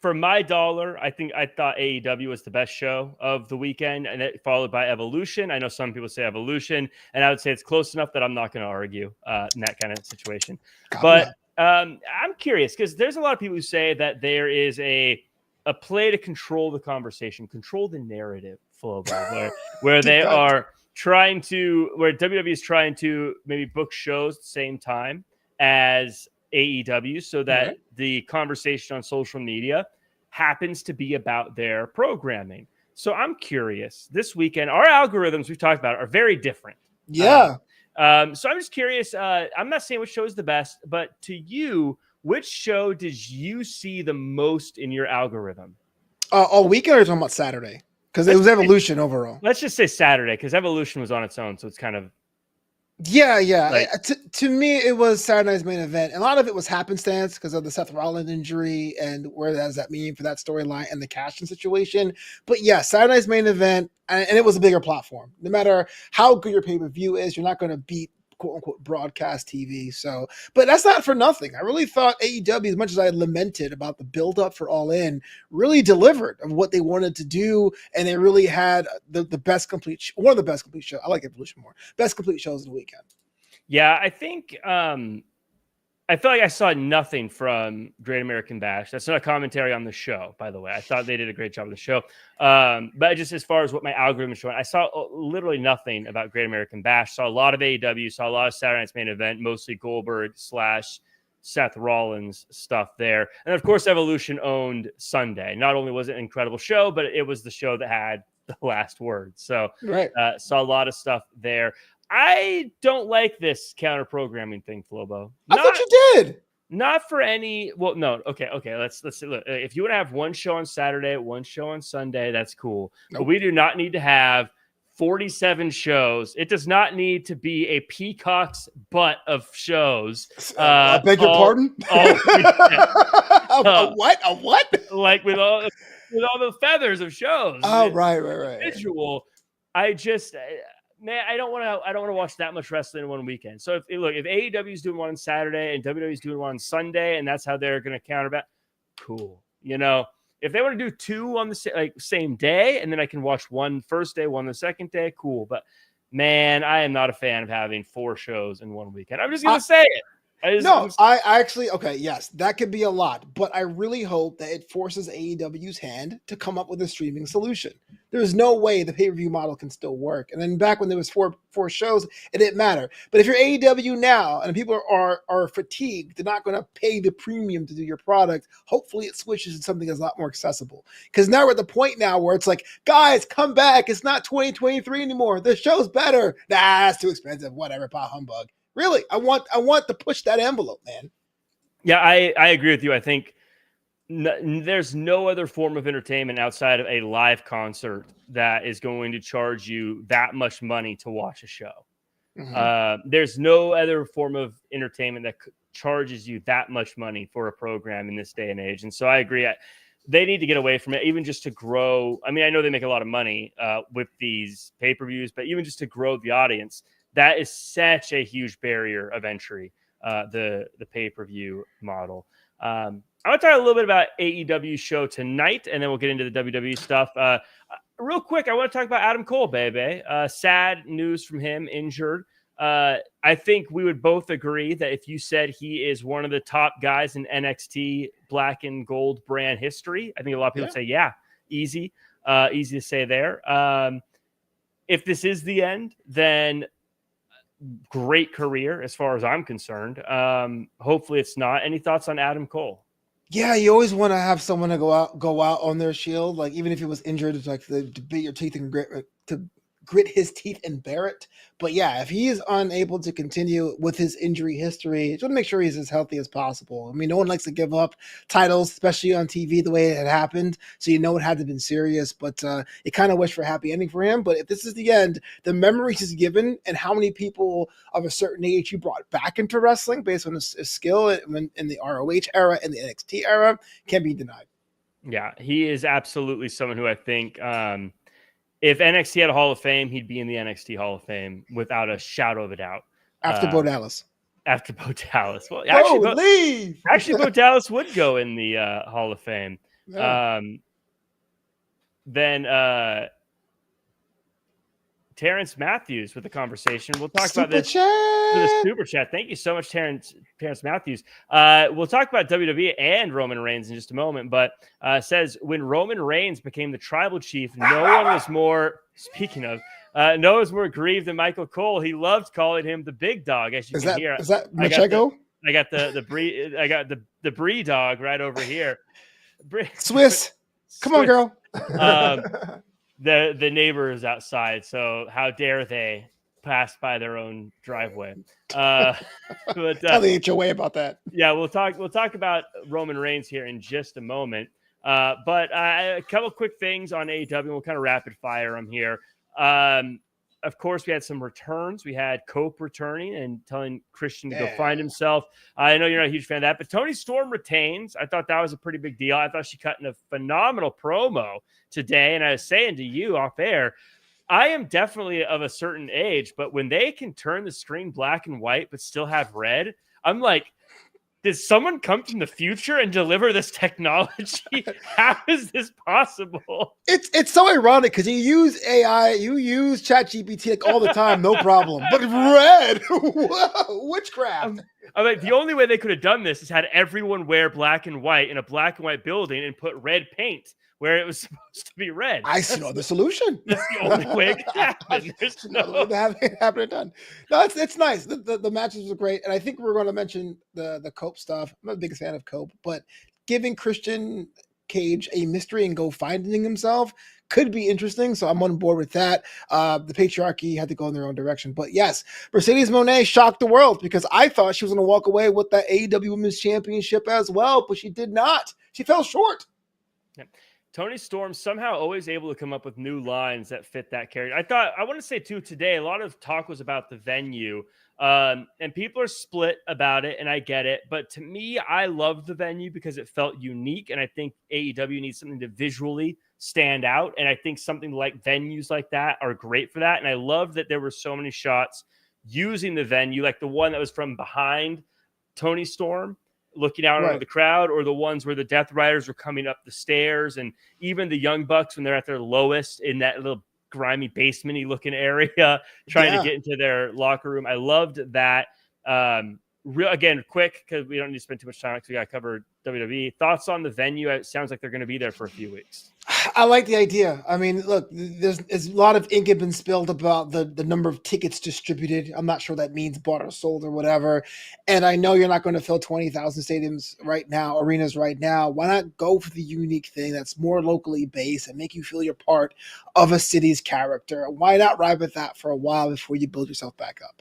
For my dollar, I thought AEW was the best show of the weekend, and it followed by Evolution. I know some people say Evolution, and I would say it's close enough that I'm not going to argue in that kind of situation. But I'm curious because there's a lot of people who say that there is a play to control the conversation, control the narrative flow, where they are trying to, where WWE is trying to maybe book shows at the same time as AEW so that the conversation on social media happens to be about their programming. So I'm curious, this weekend, our algorithms we've talked about are very different. Yeah. So I'm just curious. I'm not saying which show is the best, but to you, which show did you see the most in your algorithm? All weekend, or are you talking about Saturday? Because it was Evolution overall. Let's just say Saturday, because Evolution was on its own, so it's kind of. Yeah. Like, to me, it was Saturday night's main event. And a lot of it was happenstance because of the Seth Rollins injury and where does that mean for that storyline and the casting situation. But yeah, Saturday night's main event, and it was a bigger platform. No matter how good your pay-per-view is, you're not going to beat quote unquote broadcast TV. So, but that's not for nothing. I really thought AEW, as much as I lamented about the build-up for All In, really delivered of what they wanted to do, and they really had the best complete, one of the best complete shows. I like Evolution more. Best complete shows of the weekend. Yeah, I think I feel like I saw nothing from Great American Bash. That's not a commentary on the show, by the way. I thought they did a great job on the show. But just as far as what my algorithm is showing, I saw literally nothing about Great American Bash. Saw a lot of AEW, saw a lot of Saturday Night's Main Event, mostly Goldberg / Seth Rollins stuff there. And of course, Evolution owned Sunday. Not only was it an incredible show, but it was the show that had the last word. So saw a lot of stuff there. I don't like this counter programming thing, Flobo. I thought you did. Not for any. Well, no. Okay. Let's look. If you want to have one show on Saturday, one show on Sunday, that's cool. Nope. But we do not need to have 47 shows. It does not need to be a peacock's butt of shows. I beg your pardon. A what? Like with all the feathers of shows. Oh, right. Visual. I just. Man, I don't want to watch that much wrestling in one weekend. So if AEW is doing one on Saturday and WWE is doing one on Sunday, and that's how they're going to counterback, cool. If they want to do two on the same day, and then I can watch one first day, one the second day, cool. But man, I am not a fan of having 4 shows in one weekend. I'm just going to say it. I actually, okay, yes, that could be a lot, but I really hope that it forces AEW's hand to come up with a streaming solution. There's no way the pay-per-view model can still work. And then back when there was four shows, it didn't matter. But if you're AEW now and people are fatigued, they're not going to pay the premium to do your product. Hopefully it switches to something that's a lot more accessible. Because now we're at the point now where it's like, guys, come back. It's not 2023 anymore. The show's better. Nah, it's too expensive. Whatever, bah humbug. Really, I want to push that envelope, man. Yeah, I agree with you. I think there's no other form of entertainment outside of a live concert that is going to charge you that much money to watch a show. There's no other form of entertainment that charges you that much money for a program in this day and age. And so I agree. They need to get away from it, even just to grow. I mean, I know they make a lot of money with these pay-per-views, but even just to grow the audience, that is such a huge barrier of entry, the pay-per-view model. I want to talk a little bit about AEW show tonight, and then we'll get into the WWE stuff. Real quick, I want to talk about Adam Cole, baby. Sad news from him, injured. I think we would both agree that if you said he is one of the top guys in NXT Black and Gold brand history, I think a lot of people would say, yeah, easy to say there. If this is the end, then great career as far as I'm concerned. Hopefully it's not. Any thoughts on Adam Cole? Yeah, you always want to have someone to go out on their shield. Like even if he was injured, it's like to beat your teeth and grit his teeth and bear it. But yeah, if he is unable to continue with his injury history, just want to make sure he's as healthy as possible. I mean, no one likes to give up titles, especially on TV, the way it had happened. So you know it had to have been serious, but you kind of wish for a happy ending for him. But if this is the end, the memories he's given and how many people of a certain age he brought back into wrestling based on his skill in the ROH era and the NXT era can't be denied. Yeah, he is absolutely someone who I think if NXT had a Hall of Fame, he'd be in the NXT Hall of Fame without a shadow of a doubt. After Bo Dallas. After Bo Dallas. Well, actually, Bo Dallas would go in the Hall of Fame. Yeah. Then Terrence Matthews with the conversation. We'll talk Super about this chat. for the super chat. Thank you so much, Terrence Matthews. We'll talk about WWE and Roman Reigns in just a moment, but says when Roman Reigns became the tribal chief, no one was more, speaking of, no one was more grieved than Michael Cole. He loved calling him the big dog, as you can hear. Is that Macheco? I got the Brie dog right over here. Swiss. Come on, girl. The neighbor is outside, so how dare they pass by their own driveway? But tell the HOA about that. Yeah, we'll talk about Roman Reigns here in just a moment. But a couple quick things on AEW, and we'll kind of rapid fire them here. Of course, we had some returns. We had Cope returning and telling Christian to go find himself. I know you're not a huge fan of that, but Toni Storm retains. I thought that was a pretty big deal. I thought she cut in a phenomenal promo today. And I was saying to you off air, I am definitely of a certain age, but when they can turn the screen black and white but still have red, I'm like, did someone come from the future and deliver this technology? How is this possible? It's so ironic because you use AI, you use ChatGPT like all the time, no problem. But red, witchcraft. I'm like, the only way they could have done this is had everyone wear black and white in a black and white building and put red paint where it was supposed to be red. I see no other solution. That's the only way it could happen. There's no happen done. No, it's nice. The matches were great, and I think we're going to mention the Cope stuff. I'm not the biggest fan of Cope, but giving Christian Cage a mystery and go finding himself could be interesting. So I'm on board with that. The patriarchy had to go in their own direction, but yes, Mercedes Moné shocked the world because I thought she was going to walk away with the AEW Women's Championship as well, but she did not. She fell short. Yeah. Toni Storm somehow always able to come up with new lines that fit that character. I want to say too, today, a lot of talk was about the venue, and people are split about it, and I get it. But to me, I loved the venue because it felt unique, and I think AEW needs something to visually stand out. And I think something like venues like that are great for that. And I love that there were so many shots using the venue, like the one that was from behind Toni Storm, looking out over the crowd, or the ones where the Death Riders were coming up the stairs, and even the Young Bucks when they're at their lowest in that little grimy basement-y looking area, trying to get into their locker room. I loved that. Again, quick, because we don't need to spend too much time because we got to cover WWE. Thoughts on the venue? It sounds like they're going to be there for a few weeks. I like the idea. I mean, look, there's a lot of ink has been spilled about the number of tickets distributed. I'm not sure that means bought or sold or whatever. And I know you're not going to fill 20,000 stadiums right now, arenas right now. Why not go for the unique thing that's more locally based and make you feel you're part of a city's character? Why not ride with that for a while before you build yourself back up?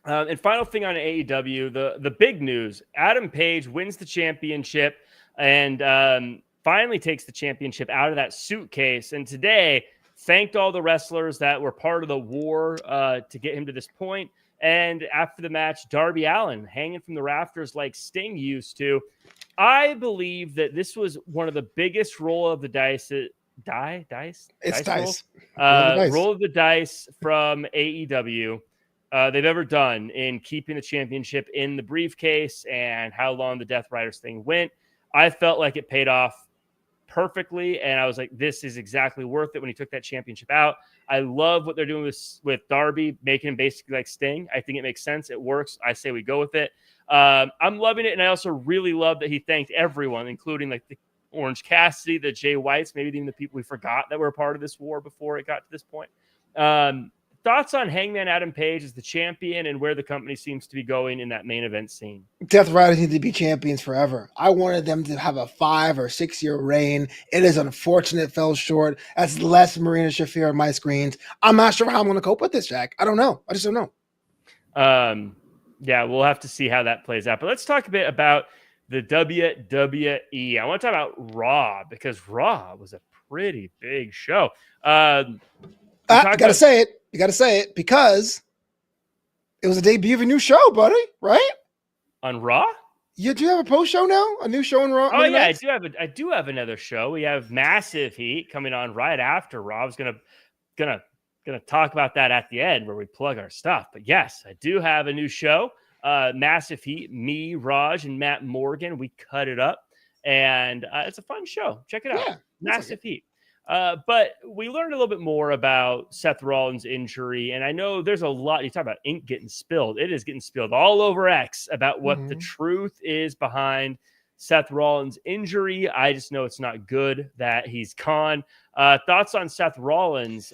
And final thing on AEW, the big news: Adam Page wins the championship and finally takes the championship out of that suitcase. And today, thanked all the wrestlers that were part of the war to get him to this point. And after the match, Darby Allin hanging from the rafters like Sting used to. I believe that this was one of the biggest roll of the dice. Dice roll of the dice from AEW they've ever done in keeping the championship in the briefcase and how long the Death Riders thing went. I felt like it paid off perfectly, and I was like, this is exactly worth it when he took that championship out. I love what they're doing with Darby, making him basically like Sting. I think it makes sense. It works. I say we go with it. I'm loving it, and I also really love that he thanked everyone, including like the Orange Cassidy, the Jay Whites, maybe even the people we forgot that were a part of this war before it got to this point. Thoughts on Hangman Adam Page as the champion and where the company seems to be going in that main event scene? Death Riders need to be champions forever. I wanted them to have a 5 or 6 year reign. It is unfortunate it fell short. That's less Marina Shafir on my screens. I'm not sure how I'm going to cope with this, Jack. I don't know. I just don't know. Yeah, we'll have to see how that plays out. But let's talk a bit about the WWE. I want to talk about Raw because Raw was a pretty big show. You got to say it. You got to say it because it was a debut of a new show, buddy, right? On Raw? Yeah, do you have a post show now? A new show on Raw? Oh yeah, I do have another show. We have Massive Heat coming on right after Raw. I was gonna talk about that at the end where we plug our stuff. But yes, I do have a new show. Massive Heat, me, Raj, and Matt Morgan. We cut it up, and it's a fun show. Check it out. Yeah, Massive Heat. But we learned a little bit more about Seth Rollins' injury. And I know there's a lot. You talk about ink getting spilled. It is getting spilled all over X about what the truth is behind Seth Rollins' injury. I just know it's not good that he's gone. Thoughts on Seth Rollins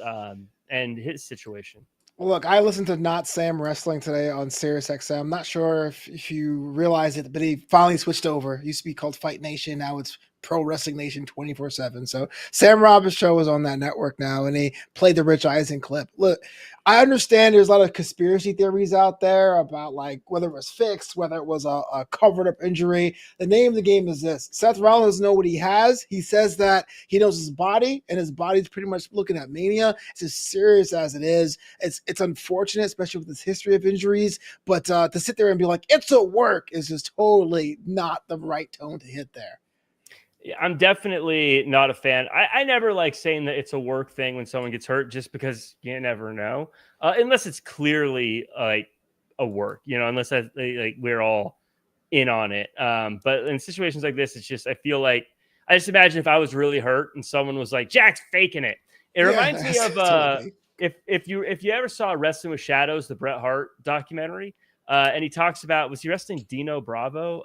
and his situation? Well, look, I listened to Not Sam Wrestling today on SiriusXM. I'm not sure if you realize it, but he finally switched over. It used to be called Fight Nation. Now it's Pro Wrestling Nation 24/7. So Sam Roberts' show is on that network now, and he played the Rich Eisen clip. Look, I understand there's a lot of conspiracy theories out there about like whether it was fixed, whether it was a covered up injury. The name of the game is this. Seth Rollins knows what he has. He says that he knows his body, and his body's pretty much looking at mania. It's as serious as it is. It's unfortunate, especially with this history of injuries, but to sit there and be like, it's a work is just totally not the right tone to hit there. Yeah, I'm definitely not a fan. I never like saying that it's a work thing when someone gets hurt just because you never know. Unless it's clearly like a work, unless like we're all in on it. But in situations like this, it's just, I feel like, I just imagine if I was really hurt and someone was like, Jack's faking it. It reminds me of totally. if you ever saw Wrestling with Shadows, the Bret Hart documentary, and he talks about, was he wrestling Dino Bravo,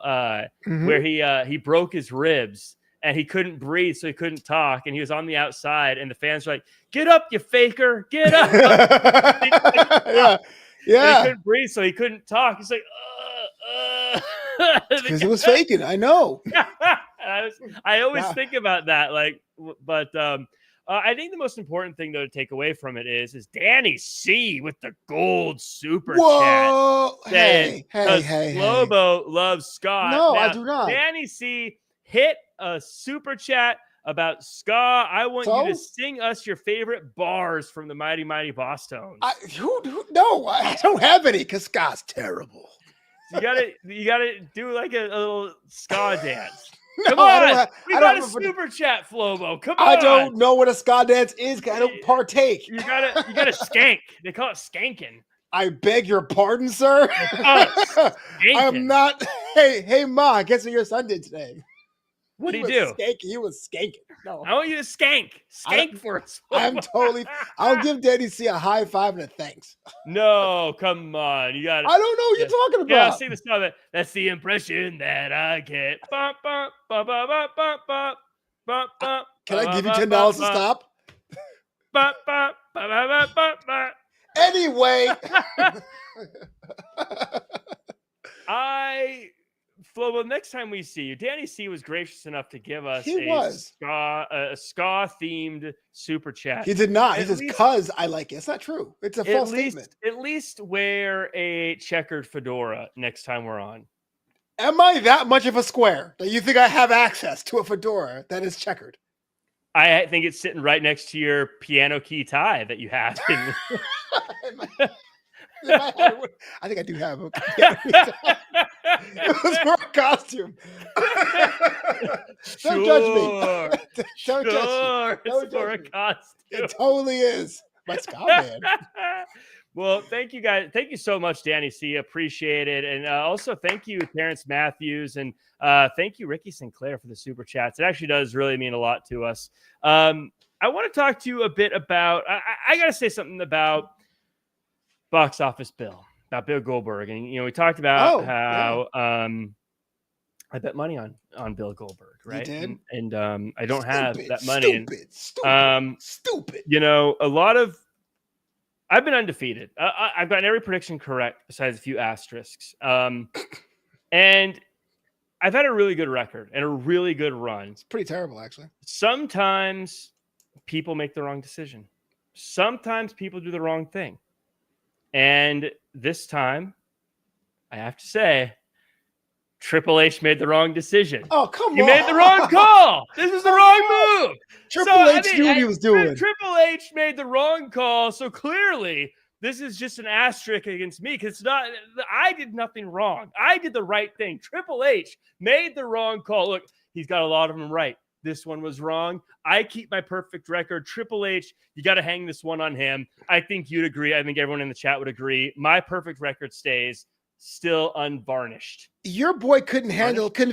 where he broke his ribs. And he couldn't breathe, so he couldn't talk. And he was on the outside, and the fans were like, "Get up, you faker! Get up!" Yeah. And he couldn't breathe, so he couldn't talk. He's like, because he was faking. I know. I always think about that. Like, but I think the most important thing though to take away from it is Danny C with the gold super chat. Hey. Lobo loves Scott. No, now, I do not. Danny C hit a super chat about ska. I want you to sing us your favorite bars from the Mighty Mighty Boss Tones. No, I don't have any because ska's terrible. You gotta do like a little ska dance. Come on, we got a super chat, Flobo. Come on. I don't know what a ska dance is. I don't partake. You gotta skank. They call it skanking. I beg your pardon, sir. I'm not. Hey, Ma, guess what your son did today? What do you do? He was skanking. No. I want you to skank for us. I'll give Danny C a high five and a thanks. No, come on. You got it. I don't know what you're talking about. Yeah, see the stuff. That's the impression that I get. Can I give you $10 to stop? Anyway. I Flo, next time we see you, Danny C was gracious enough to give us a ska themed super chat. He did not. He At says, least, "Cause I like it." It's not true. It's a false statement. At least wear a checkered fedora next time we're on. Am I that much of a square that you think I have access to a fedora that is checkered? I think it's sitting right next to your piano key tie that you have. I think I do have a piano key tie. It was for a costume. Don't judge me. Don't judge me. It's for a costume. It totally is. My ska band. Well, thank you guys. Thank you so much, Danny C. Appreciate it. And also thank you, Terrence Matthews. And thank you, Ricky Sinclair, for the super chats. It actually does really mean a lot to us. I want to talk to you a bit about, I got to say something about Box Office Bill, about Bill Goldberg. And, we talked about how I bet money on Bill Goldberg, right? You did? And I don't have that money. Stupid. A lot of, I've been undefeated. I've gotten every prediction correct besides a few asterisks. And I've had a really good record and a really good run. It's pretty terrible, actually. Sometimes people make the wrong decision. Sometimes people do the wrong thing. And this time, I have to say, Triple H made the wrong decision. Oh, come on. You made the wrong call. This is the wrong move. Triple H knew what he was doing. Triple H made the wrong call. So clearly, this is just an asterisk against me because it's not. I did nothing wrong. I did the right thing. Triple H made the wrong call. Look, he's got a lot of them right. This one was wrong. I keep my perfect record. Triple H, you got to hang this one on him. I think you'd agree. I think everyone in the chat would agree. My perfect record stays still unvarnished. Your boy couldn't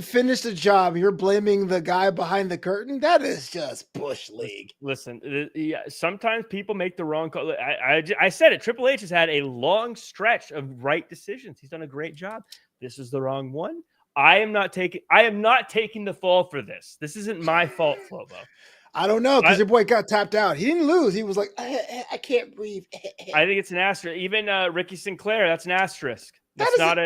finish the job. You're blaming the guy behind the curtain. That is just Bush League. Listen, sometimes people make the wrong call. I said it. Triple H has had a long stretch of right decisions. He's done a great job. This is the wrong one. I am not taking the fall for this. This isn't my fault, Flobo. I don't know, because your boy got tapped out. He didn't lose. He was like, I can't breathe. I think it's an asterisk. Even Ricky Sinclair, that's an asterisk. He's not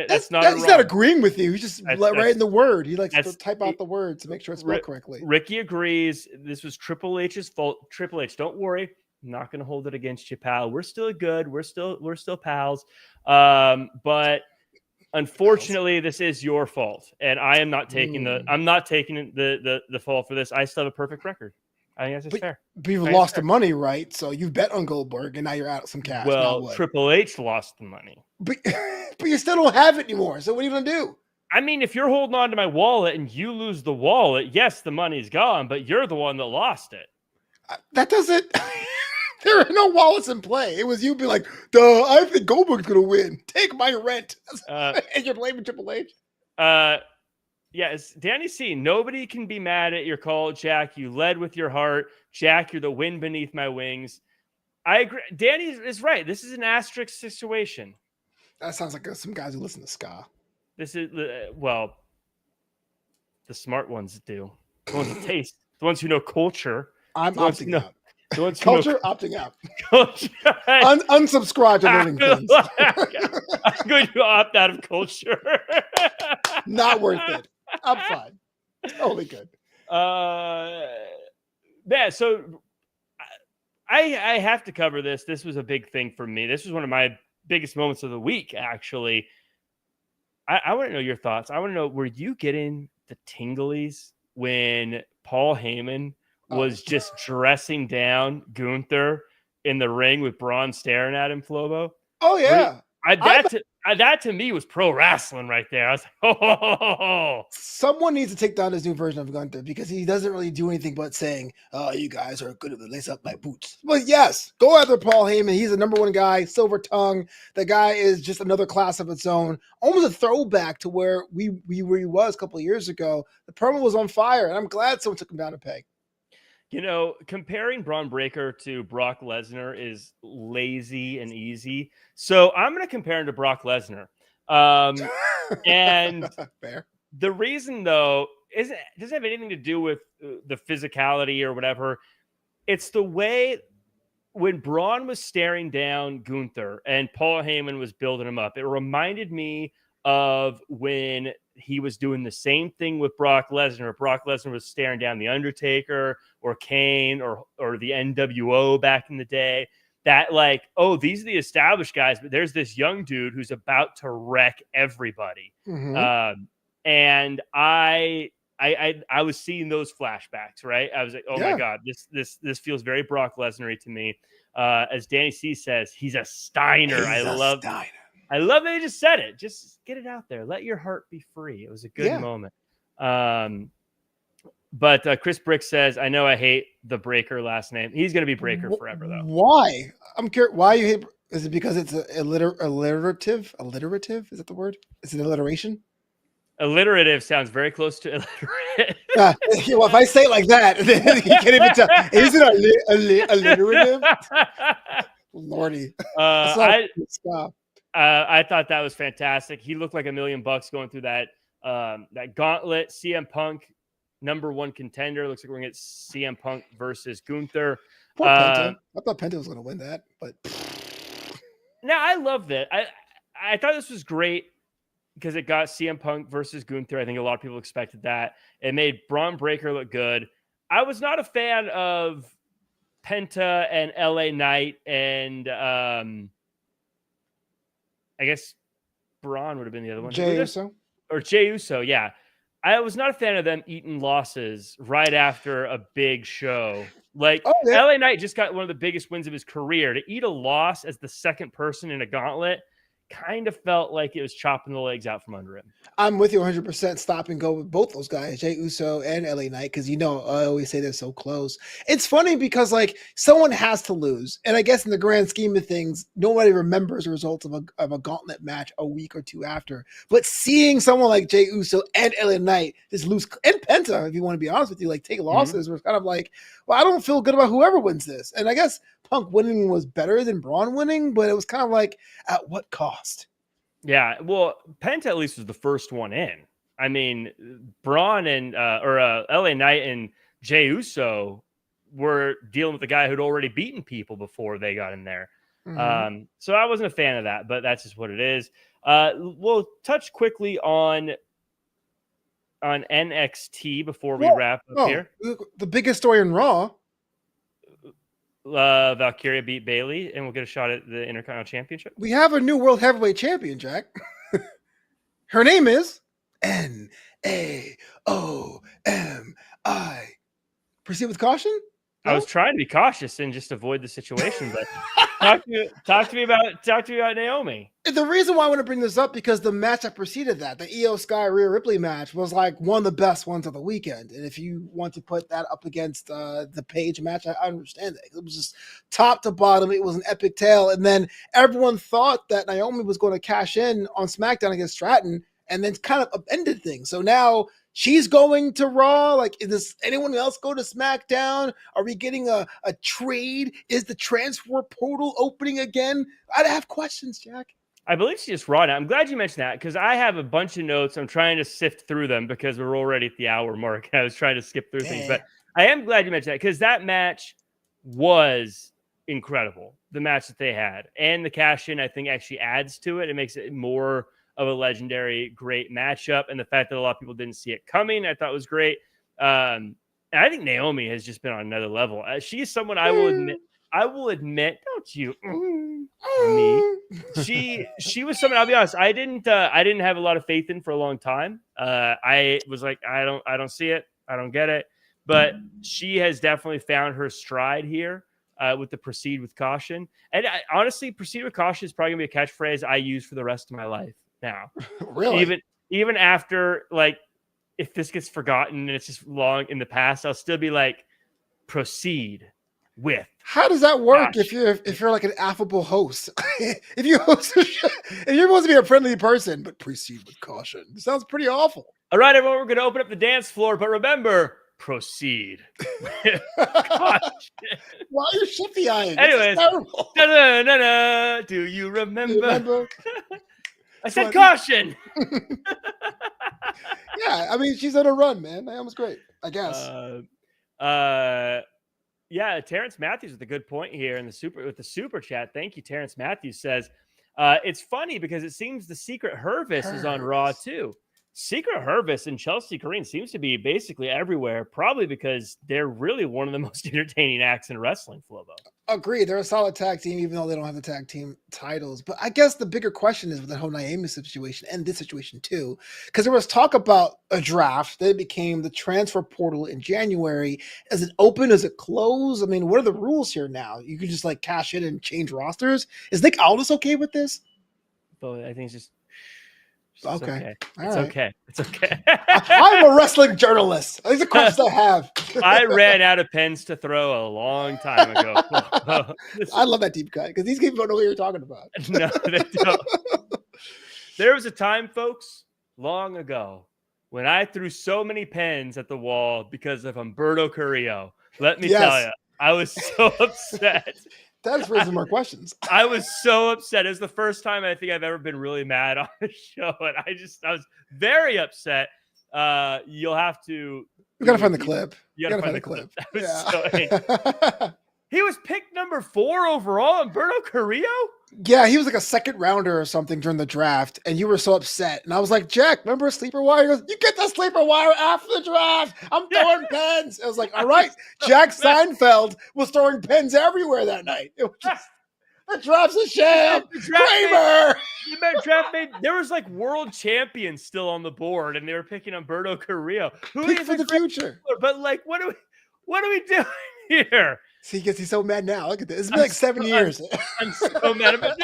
agreeing with you. He's just writing the word. He likes to type out the word to make sure it's spelled correctly. Ricky agrees. This was Triple H's fault. Triple H, don't worry. I'm not going to hold it against you, pal. We're still good. We're still pals. But unfortunately, this is your fault, and I am not taking the fall for this. I still have a perfect record. I think that's fair. But you've lost the money, right? So you bet on Goldberg, and now you're out of some cash. Well, Triple H lost the money. But you still don't have it anymore. So what are you going to do? I mean, if you're holding on to my wallet and you lose the wallet, yes, the money's gone, but you're the one that lost it. That doesn't... There are no wallets in play. It was you being like, duh, I think Goldberg's going to win. Take my rent. And you're blaming Triple H? Yes, Danny C. Nobody can be mad at your call, Jack. You led with your heart. Jack, you're the wind beneath my wings. I agree. Danny is right. This is an asterisk situation. That sounds like some guys who listen to ska. This is, the smart ones do. The ones with taste. The ones who know culture. I'm opting out. The ones culture, opting out. Unsubscribe to learning things. I'm going to opt out of culture. Not worth it. I'm fine. Totally good. Yeah, so I have to cover this. This was a big thing for me. This was one of my biggest moments of the week, actually. I want to know your thoughts. I want to know, were you getting the tinglies when Paul Heyman was just dressing down Gunther in the ring with Braun staring at him, Flobo? Oh, yeah. That to me was pro wrestling right there. I was like, oh. Someone needs to take down this new version of Gunther because he doesn't really do anything but saying, "Oh, you guys are good at the lace up my boots." Well, yes, go after Paul Heyman. He's the number one guy, silver tongue. The guy is just another class of its own. Almost a throwback to where he was a couple of years ago. The promo was on fire, and I'm glad someone took him down a peg. Comparing Braun Breaker to Brock Lesnar is lazy and easy. So I'm going to compare him to Brock Lesnar. And fair. The reason, though, doesn't have anything to do with the physicality or whatever. It's the way when Braun was staring down Gunther and Paul Heyman was building him up. It reminded me of when he was doing the same thing with Brock Lesnar. Brock Lesnar was staring down The Undertaker or Kane or the NWO back in the day. That like, oh, these are the established guys, but there's this young dude who's about to wreck everybody. And I was seeing those flashbacks, right? I was like, oh my God, this feels very Brock Lesnar-y to me. As Danny C says, he's a Steiner. I love that they just said it. Just get it out there. Let your heart be free. It was a good moment. But Chris Brick says, I know I hate the Breaker last name. He's going to be Breaker forever, though. Why? I'm curious. Why you hate? Is it because it's alliterative? Alliterative? Is that the word? Is it alliteration? Alliterative sounds very close to illiterate. Well, if I say it like that, then you can't even tell. Is it alliterative? Lordy. I thought that was fantastic. He looked like $1 million going through that gauntlet. CM Punk, #1 contender. Looks like we're going to get CM Punk versus Gunther. Poor Penta. I thought Penta was going to win that, but now I loved it. I thought this was great because it got CM Punk versus Gunther. I think a lot of people expected that. It made Braun Breaker look good. I was not a fan of Penta and LA Knight and I guess Braun would have been the other one. Jey Uso? Or Jey Uso, yeah. I was not a fan of them eating losses right after a big show. Like, LA Knight just got one of the biggest wins of his career. To eat a loss as the second person in a gauntlet kind of felt like it was chopping the legs out from under him. I'm with you 100%. Stop and go with both those guys, Jey Uso and LA Knight, because I always say they're so close. It's funny because like someone has to lose, and I guess in the grand scheme of things, nobody remembers the results of a gauntlet match a week or two after. But seeing someone like Jey Uso and LA Knight just lose, and Penta, if you want to be honest with you, like take losses, was kind of like, well, I don't feel good about whoever wins this. And I guess Punk winning was better than Braun winning, but it was kind of like, at what cost? Yeah, well, Penta at least was the first one in. I mean, Braun and LA Knight and Jey Uso were dealing with the guy who'd already beaten people before they got in there. So I wasn't a fan of that, but that's just what it is. We'll touch quickly on NXT before we wrap up here. The biggest story in Raw. Valkyria beat Bayley, and we'll get a shot at the Intercontinental Championship. We have a new World Heavyweight Champion, Jack. Her name is Naomi. Proceed with caution? No? I was trying to be cautious and just avoid the situation, but talk to me about Naomi. The reason why I want to bring this up because the match that preceded that, the Io Sky Rhea Ripley match, was like one of the best ones of the weekend. And if you want to put that up against the Paige match, I understand that. It was just top to bottom. It was an epic tale. And then everyone thought that Naomi was going to cash in on SmackDown against Stratton and then kind of upended things. So now she's going to Raw. Like, does anyone else go to SmackDown? Are we getting a trade? Is the transfer portal opening again? I'd have questions, Jack. I believe she's just Raw now. I'm glad you mentioned that because I have a bunch of notes. I'm trying to sift through them because we're already at the hour mark. I was trying to skip through things, but I am glad you mentioned that because that match was incredible. The match that they had and the cash in, I think, actually adds to it. It makes it more of a legendary, great matchup. And the fact that a lot of people didn't see it coming, I thought was great. And I think Naomi has just been on another level. She is someone I will admit, don't you me. She was someone, I'll be honest, I didn't have a lot of faith in for a long time. I was like, I don't see it. I don't get it. But she has definitely found her stride here with the proceed with caution. And honestly, proceed with caution is probably gonna be a catchphrase I use for the rest of my life now. Really? Even after, like, if this gets forgotten and it's just long in the past, I'll still be like, proceed with. How does that work if you're like an affable host? if you're supposed to be a friendly person, but proceed with caution. It sounds pretty awful. All right, everyone, we're going to open up the dance floor, but remember, proceed with caution. Why are you shifty eyeing? Anyways, do you remember? I said caution. Yeah, I mean, she's on a run, man. Naomi's great, I guess. Yeah, Terrence Matthews with a good point here in the super chat. Thank you, Terrence Matthews says, It's funny because it seems the Secret Hervis is on Raw too. Secret Hervis and Chelsea Green seems to be basically everywhere, probably because they're really one of the most entertaining acts in wrestling, Flobo. Agreed. They're a solid tag team, even though they don't have the tag team titles. But I guess the bigger question is with the whole Naomi situation and this situation too, because there was talk about a draft. Then it became the transfer portal in January. Is it open? Is it closed? I mean, what are the rules here now? You can just like cash in and change rosters. Is Nick Aldis okay with this? But I think it's just okay. It's okay. It's okay. I'm a wrestling journalist. These are questions I have. I ran out of pens to throw a long time ago. I love that deep cut because these people don't know what you're talking about. No, they don't. There was a time, folks, long ago, when I threw so many pens at the wall because of Humberto Carrillo. Let me tell you, I was so upset. That's raising more questions. I was so upset. It was the first time I think I've ever been really mad on a show, and I was very upset. You'll have to. We gotta find the clip. You gotta find the clip. He was picked number 4 overall, Humberto Carrillo. Yeah, he was like a second rounder or something during the draft, and you were so upset. And I was like, Jack, remember Sleeper Wire? He goes, you get the Sleeper Wire after the draft. I'm throwing pens. I was like, all right. Jack Seinfeld was throwing pens everywhere that night. It was just, the draft's a sham. Kramer. There was like world champions still on the board, and they were picking Humberto Carrillo. Pick for the future. But like, what are we doing here? See, because he's so mad now. Look at this. It's been like 7 years. I'm so mad about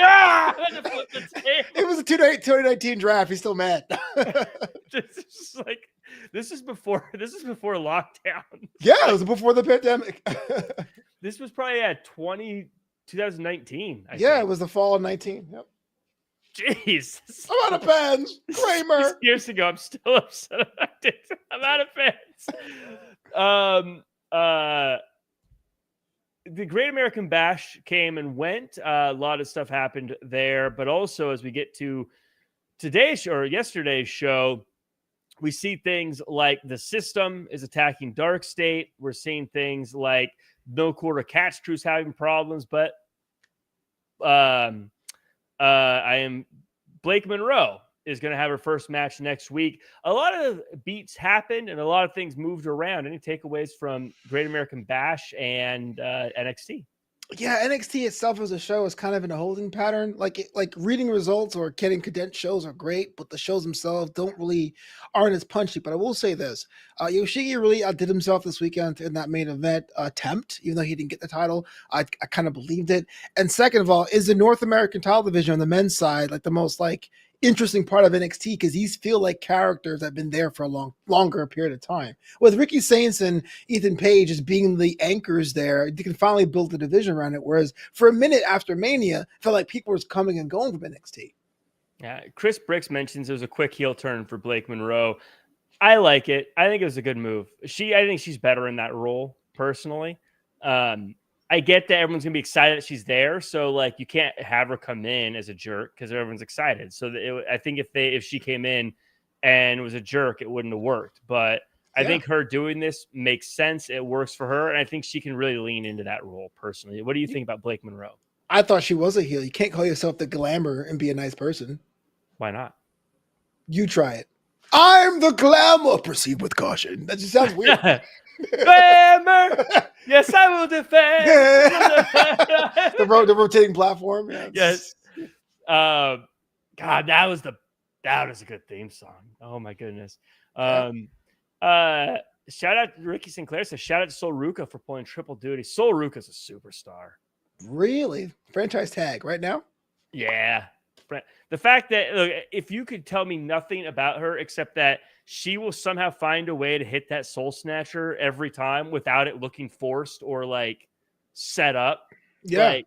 it was a 2019 draft. He's still mad. This is before lockdown. Yeah, it was before the pandemic. This was probably 2019. I think. It was the fall of 19. Yep. Jeez. I'm out of pens. Kramer. Years ago, I'm still upset about it. I'm out of pens. The Great American Bash came and went. A lot of stuff happened there, but also as we get to yesterday's show, we see things like the system is attacking Dark State. We're seeing things like No Quarter Catch Crew's having problems, but Blake Monroe is going to have her first match next week. A lot of beats happened and a lot of things moved around. Any takeaways from Great American Bash and NXT? Yeah, NXT itself as a show is kind of in a holding pattern. Like reading results or getting condensed shows are great, but the shows themselves aren't as punchy. But I will say this: Yoshiki really outdid himself this weekend in that main event attempt, even though he didn't get the title. I kind of believed it. And second of all, is the North American title division on the men's side like the most interesting part of NXT because these feel like characters that have been there for a longer period of time. With Ricky Saints and Ethan Page as being the anchors there, you can finally build a division around it. Whereas for a minute after Mania, it felt like people were coming and going from NXT. Yeah, Chris Bricks mentions there was a quick heel turn for Blake Monroe. I like it. I think it was a good move. I think she's better in that role personally. I get that everyone's gonna be excited that she's there, so you can't have her come in as a jerk because everyone's excited. So I think if she came in and was a jerk, it wouldn't have worked. But I think her doing this makes sense. It works for her, and I think she can really lean into that role personally. What do you think about Blake Monroe? I thought she was a heel. You can't call yourself the Glamour and be a nice person. Why not? You try it. I'm the Glamour. Proceed with caution. That just sounds weird. Glamour. Yes, I will defend. the rotating platform. Yeah, yes. God, that was a good theme song. Oh my goodness. Shout out to Ricky Sinclair. Says shout out to Sol Ruka for pulling triple duty. Sol Ruka's a superstar. Really? Franchise tag right now? Yeah. The fact that if you could tell me nothing about her except that she will somehow find a way to hit that soul snatcher every time without it looking forced or set up. Yeah.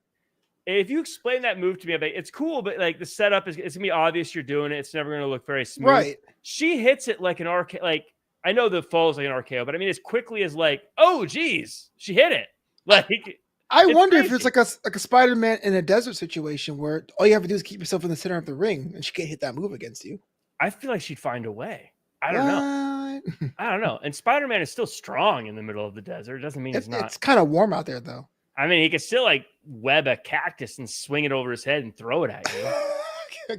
If you explain that move to me, it's cool, but the setup it's gonna be obvious you're doing it. It's never gonna look very smooth. Right. She hits it like an RKO. I know the fall is like an RKO, but I mean as quickly as oh geez, she hit it. I wonder if it's like a Spider-Man in a desert situation where all you have to do is keep yourself in the center of the ring and she can't hit that move against you. I feel like she'd find a way. I don't know. And Spider-Man is still strong in the middle of the desert. It doesn't mean he's not. It's kind of warm out there, though. I mean, he could still web a cactus and swing it over his head and throw it at you.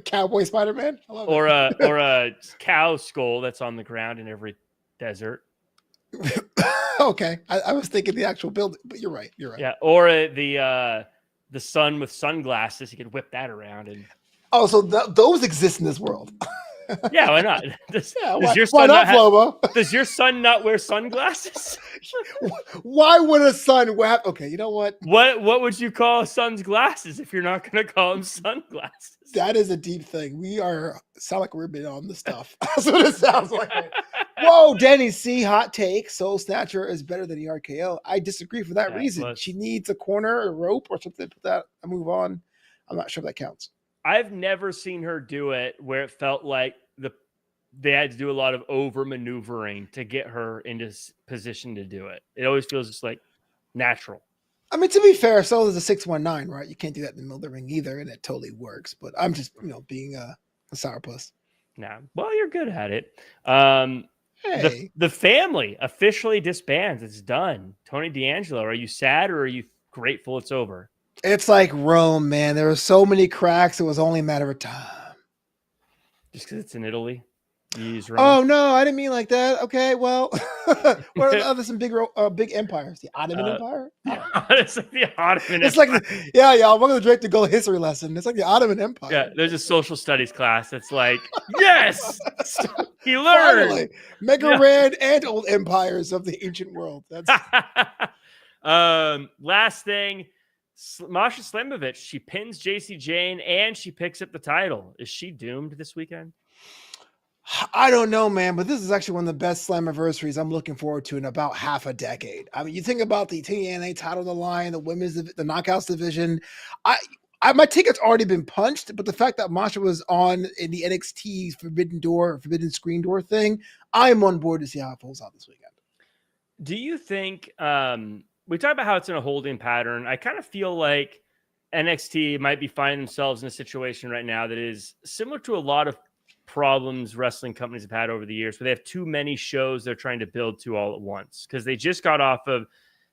Cowboy Spider-Man. I love or it. a cow skull that's on the ground in every desert. Okay, I was thinking the actual building, but you're right. You're right. Yeah, or the sun with sunglasses. You could whip that around and. Oh, so those exist in this world. Yeah, why not? Does your why son not, Flobo? Does your son not wear sunglasses? Why would a son wear? Okay, you know what? What would you call a son's glasses if you're not going to call them sunglasses? That is a deep thing. We sound like we're been on the stuff. That's what it sounds like. Whoa, Danny C, hot take. Soul Snatcher is better than the RKO. I disagree for that reason. She needs a corner, a rope, or something to put that and move on. I'm not sure if that counts. I've never seen her do it where it felt like they had to do a lot of over maneuvering to get her into position to do it. It always feels just like natural. I mean, to be fair, so is a 619, right? You can't do that in the middle of the ring either, and it totally works. But I'm just, being a sourpuss. Nah, well, you're good at it. Hey. The family officially disbands. It's done. Tony D'Angelo, are you sad or are you grateful it's over? It's like Rome, man. There were so many cracks. It was only a matter of time. Just because it's in Italy? Oh no, I didn't mean like that. Okay, well, what are the other some big empires? The Ottoman Empire. It's like the Ottoman. It's Empire. Y'all. Welcome to the Draped In Gold history lesson. It's like the Ottoman Empire. Yeah, there's a social studies class. It's like, yes, he learned. Finally, Mega Red and old empires of the ancient world. That's last thing. Masha Slamovich, she pins JC Jane and she picks up the title. Is she doomed this weekend? I don't know, man, but this is actually one of the best Slammiversaries I'm looking forward to in about half a decade. I mean, you think about the TNA title on the line, the women's, the knockouts division. My ticket's already been punched, but the fact that Masha was on in the NXT Forbidden Screen Door thing, I'm on board to see how it pulls out this weekend. Do you think we talk about how it's in a holding pattern? I kind of feel like NXT might be finding themselves in a situation right now that is similar to a lot of problems wrestling companies have had over the years, where they have too many shows they're trying to build to all at once, because they just got off of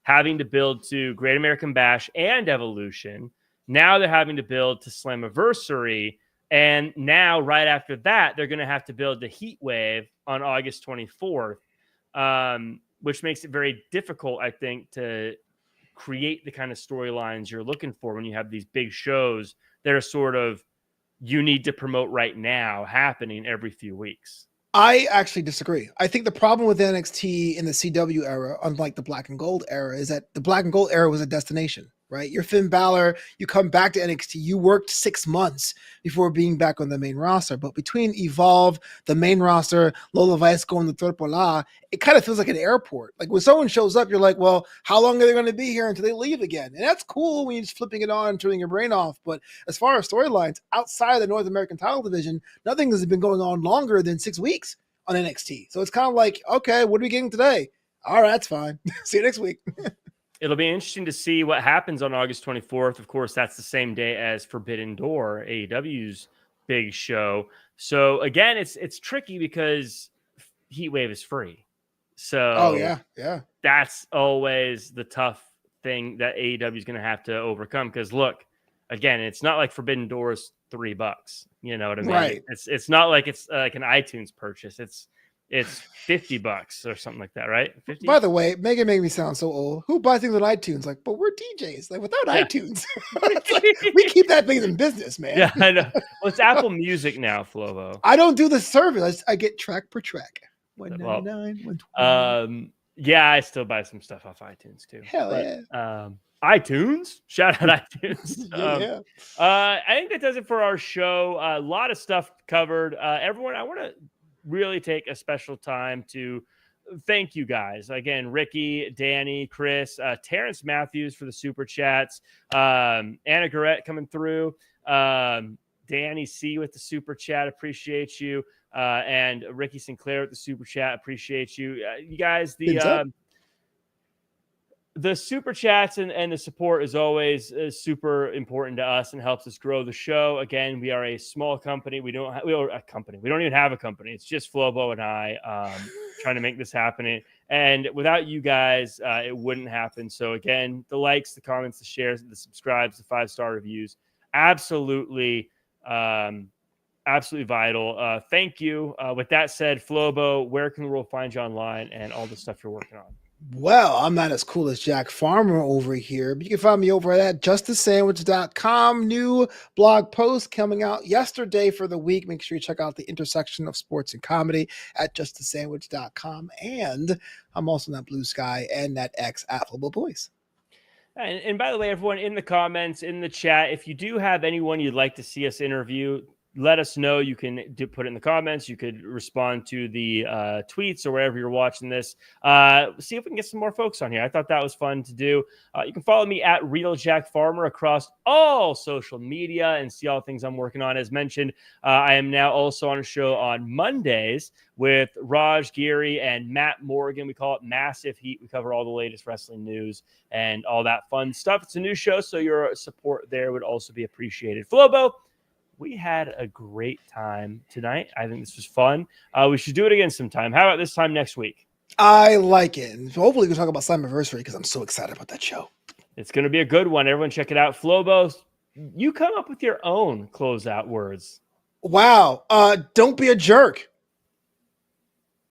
having to build to Great American Bash and Evolution. Now they're having to build to Slammiversary, and now right after that they're going to have to build the Heat Wave on August 24th, which makes it very difficult, I think, to create the kind of storylines you're looking for when you have these big shows that are sort of you need to promote right now happening every few weeks. I actually disagree. I think the problem with NXT in the CW era, unlike the Black and Gold era, is that the Black and Gold era was a destination, right? You're Finn Balor, you come back to NXT, you worked 6 months before being back on the main roster. But between Evolve, the main roster, Lola Vasco, and the Triple it kind of feels like an airport. Like when someone shows up, you're like, well, how long are they going to be here until they leave again? And that's cool when you're just flipping it on and turning your brain off. But as far as storylines outside of the North American title division, nothing has been going on longer than 6 weeks on NXT. So it's kind of like, okay, what are we getting today? All right, that's fine. See you next week. It'll be interesting to see what happens on August 24th. Of course, that's the same day as Forbidden Door, AEW's big show. So again, it's tricky because Heat Wave is free. So yeah. That's always the tough thing that AEW is going to have to overcome. Because look, again, it's not like Forbidden Door is $3. You know what I mean? Right. It's not like it's like an iTunes purchase. It's $50 or something like that, right? 50? By the way, Megan made me sound so old. Who buys things on iTunes? Like, but we're DJs. Like, without iTunes, like, we keep that thing in business, man. Yeah, I know. Well, it's Apple Music now, Flovo. I don't do the service. I get track per track. $1.99, $1.20. Yeah, I still buy some stuff off iTunes too. Hell yeah. iTunes, shout out iTunes. Yeah. I think that does it for our show. A lot of stuff covered. Everyone, I want to really take a special time to thank you guys again. Ricky, Danny, Chris, Terrence Matthews for the super chats. Anna Garrett coming through. Danny C with the super chat. Appreciate you. And Ricky Sinclair with the super chat. Appreciate you. You guys, the super chats and the support is always super important to us and helps us grow the show. Again, we are a small company. We are a company. We don't even have a company. It's just Flobo and I trying to make this happen. And without you guys, it wouldn't happen. So again, the likes, the comments, the shares, the subscribes, the 5-star reviews, absolutely Absolutely vital. Thank you. With that said, Flobo, where can the world find you online and all the stuff you're working on? Well, I'm not as cool as Jack Farmer over here, but you can find me over at justicesandwich.com. New blog post coming out yesterday for the week. Make sure you check out the intersection of sports and comedy at justicesandwich.com. And I'm also on that Blue Sky and that X at Football Boys. And by the way, everyone in the comments, in the chat, if you do have anyone you'd like to see us interview, let us know. You can put it in the comments. You could respond to the tweets or wherever you're watching this. See if we can get some more folks on here. I thought that was fun to do. You can follow me at Real Jack Farmer across all social media and see all the things I'm working on. As mentioned, I am now also on a show on Mondays with Raj Geary and Matt Morgan. We call it Massive Heat. We cover all the latest wrestling news and all that fun stuff. It's a new show, so your support there would also be appreciated. Flobo, we had a great time tonight. I think this was fun. We should do it again sometime. How about this time next week? I like it. And hopefully we can talk about Slammiversary because I'm so excited about that show. It's going to be a good one. Everyone check it out. Flobo, you come up with your own closeout words. Wow. Don't be a jerk.